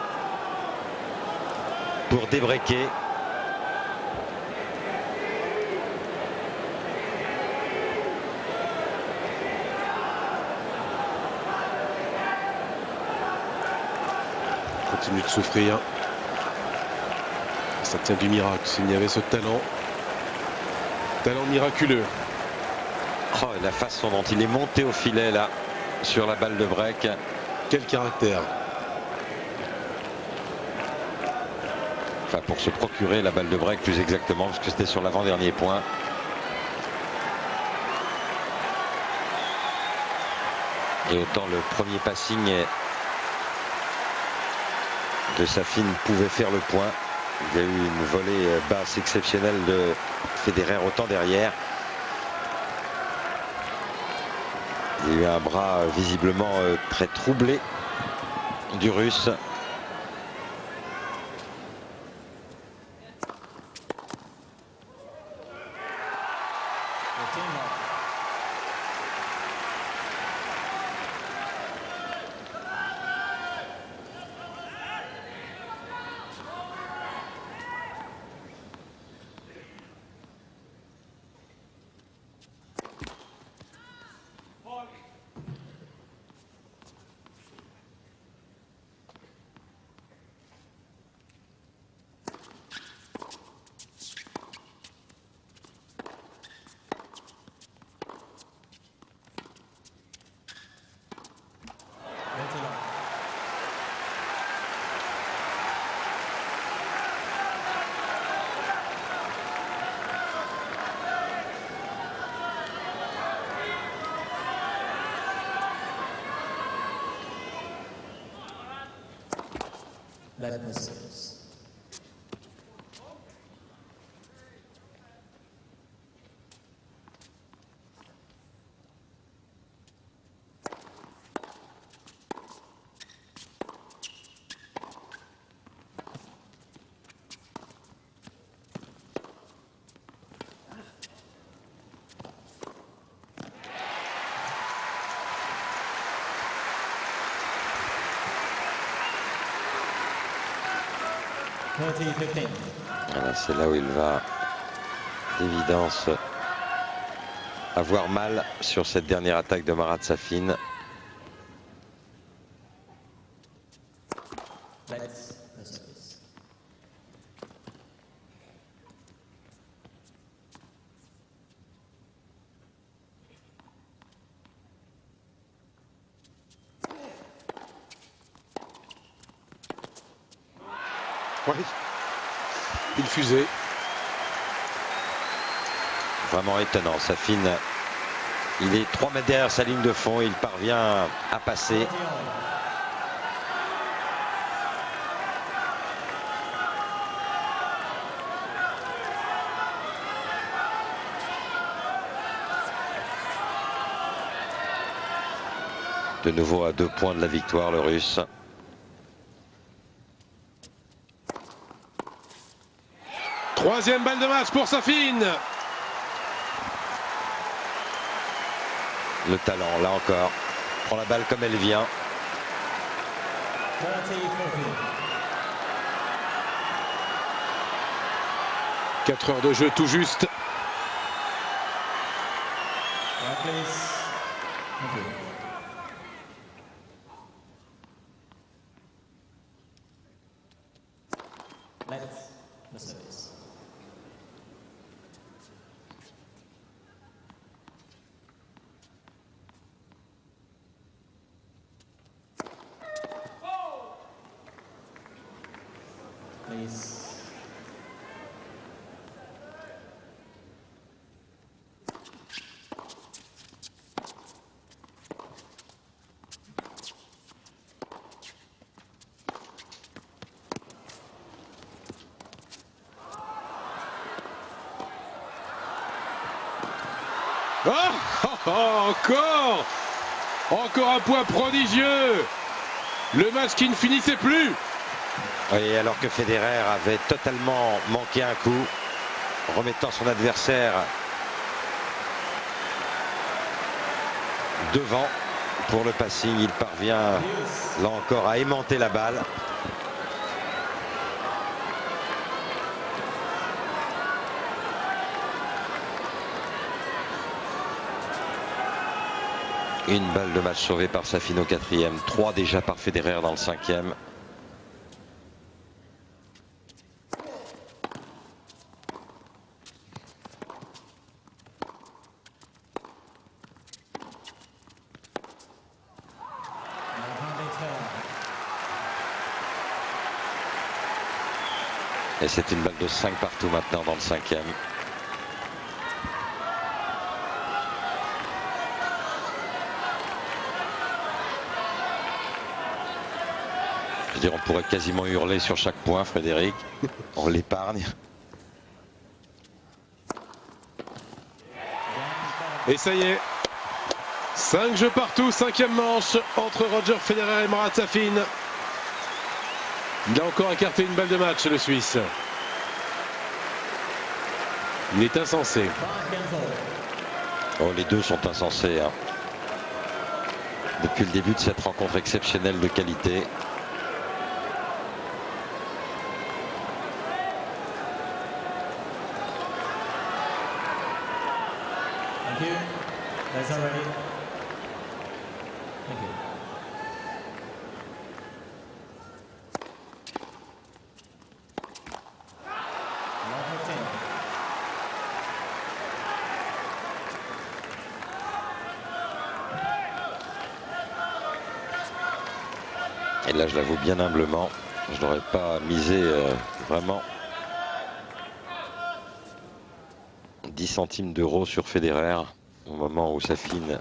pour débreaker. Continue de souffrir. Ça tient du miracle s'il y avait ce talent. Talent miraculeux. Oh, et la façon dont il est monté au filet là sur la balle de break. Quel caractère. Enfin, pour se procurer la balle de break plus exactement, parce que c'était sur l'avant-dernier point. Et autant le premier passing de Safin pouvait faire le point. Il y a eu une volée basse exceptionnelle de Federer autant derrière. Il y a eu un bras visiblement très troublé du Russe. Let me service. Voilà, c'est là où il va d'évidence avoir mal sur cette dernière attaque de Marat Safin. Oui. Une fusée. Vraiment étonnant. Safin, il est 3 mètres derrière sa ligne de fond. Il parvient à passer. De nouveau à 2 points de la victoire, le Russe. Troisième balle de match pour Safin. Le talent, là encore. Prend la balle comme elle vient. « 4 heures de jeu tout juste. Encore un point prodigieux. Le match qui ne finissait plus. Oui, alors que Federer avait totalement manqué un coup, remettant son adversaire devant pour le passing. Il parvient là encore à aimanter la balle. Une balle de match sauvée par Safin au 4e, 3 déjà par Federer dans le 5e. Et c'est une balle de 5 partout maintenant dans le 5e. Je veux dire, on pourrait quasiment hurler sur chaque point, Frédéric. On l'épargne. Et ça y est. 5 jeux partout, 5e manche entre Roger Federer et Marat Safin. Il a encore écarté une balle de match, le Suisse. Il est insensé. Oh, les deux sont insensés. Hein. Depuis le début de cette rencontre exceptionnelle de qualité. Thank you. That's all ready. Thank you. Et là, je l'avoue bien humblement, je n'aurais pas misé vraiment 10 centimes d'euros sur Federer au moment où Safin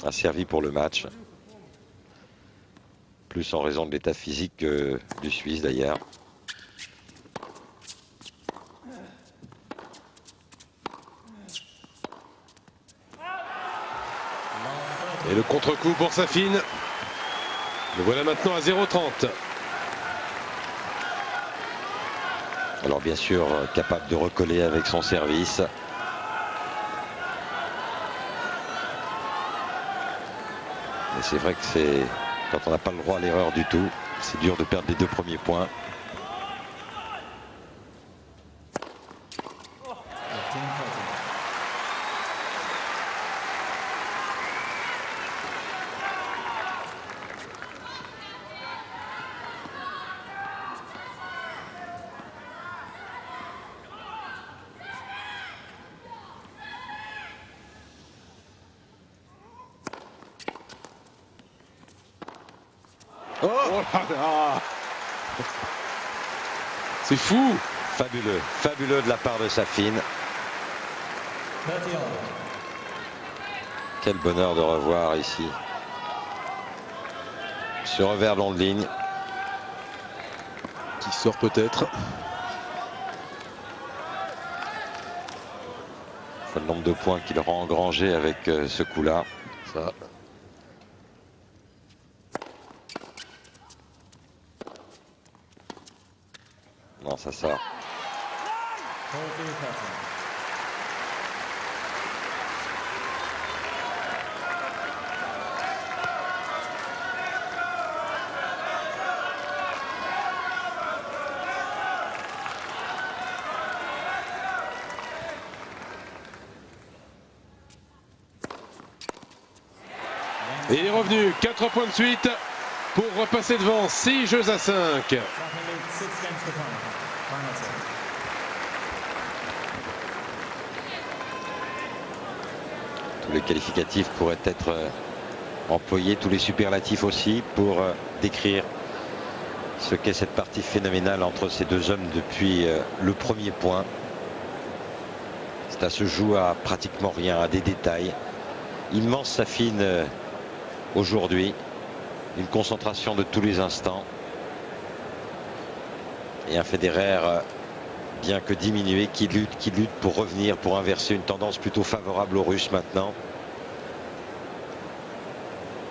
a servi pour le match. Plus en raison de l'état physique du Suisse d'ailleurs. Et le contre-coup pour Safin. Le voilà maintenant à 0,30. Alors bien sûr, capable de recoller avec son service. Mais c'est vrai que c'est quand on n'a pas le droit à l'erreur du tout, c'est dur de perdre les 2 premiers points. Oh là là! C'est fou! Fabuleux, fabuleux de la part de Safin. Quel bonheur de revoir ici ce revers long de ligne. Qui sort peut-être. Le nombre de points qu'il aura engrangé avec ce coup-là. Ça. Non, ça sort. Et il est revenu, 4 points de suite pour repasser devant 6 jeux à 5. Tous les qualificatifs pourraient être employés, tous les superlatifs aussi, pour décrire ce qu'est cette partie phénoménale entre ces deux hommes depuis le premier point. Ça se joue à pratiquement rien, à des détails. Immense Safin aujourd'hui, une concentration de tous les instants. Et un Federer bien que diminué, qui lutte pour revenir, pour inverser une tendance plutôt favorable aux Russes maintenant.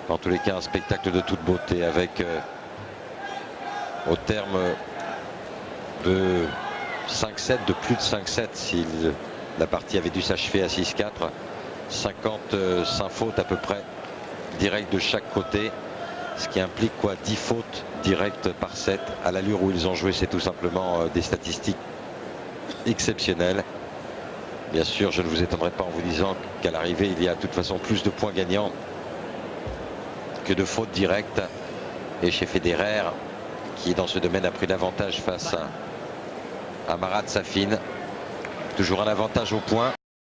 En tous les cas, un spectacle de toute beauté avec, au terme de 5-7, de plus de 5-7, si la partie avait dû s'achever à 6-4, 55 fautes à peu près, directes de chaque côté, ce qui implique quoi, 10 fautes directes par set. À l'allure où ils ont joué, c'est tout simplement des statistiques exceptionnelles. Bien sûr, je ne vous étonnerai pas en vous disant qu'à l'arrivée, il y a de toute façon plus de points gagnants que de fautes directes. Et chez Federer, qui dans ce domaine a pris l'avantage face à Marat Safin, toujours un avantage au point.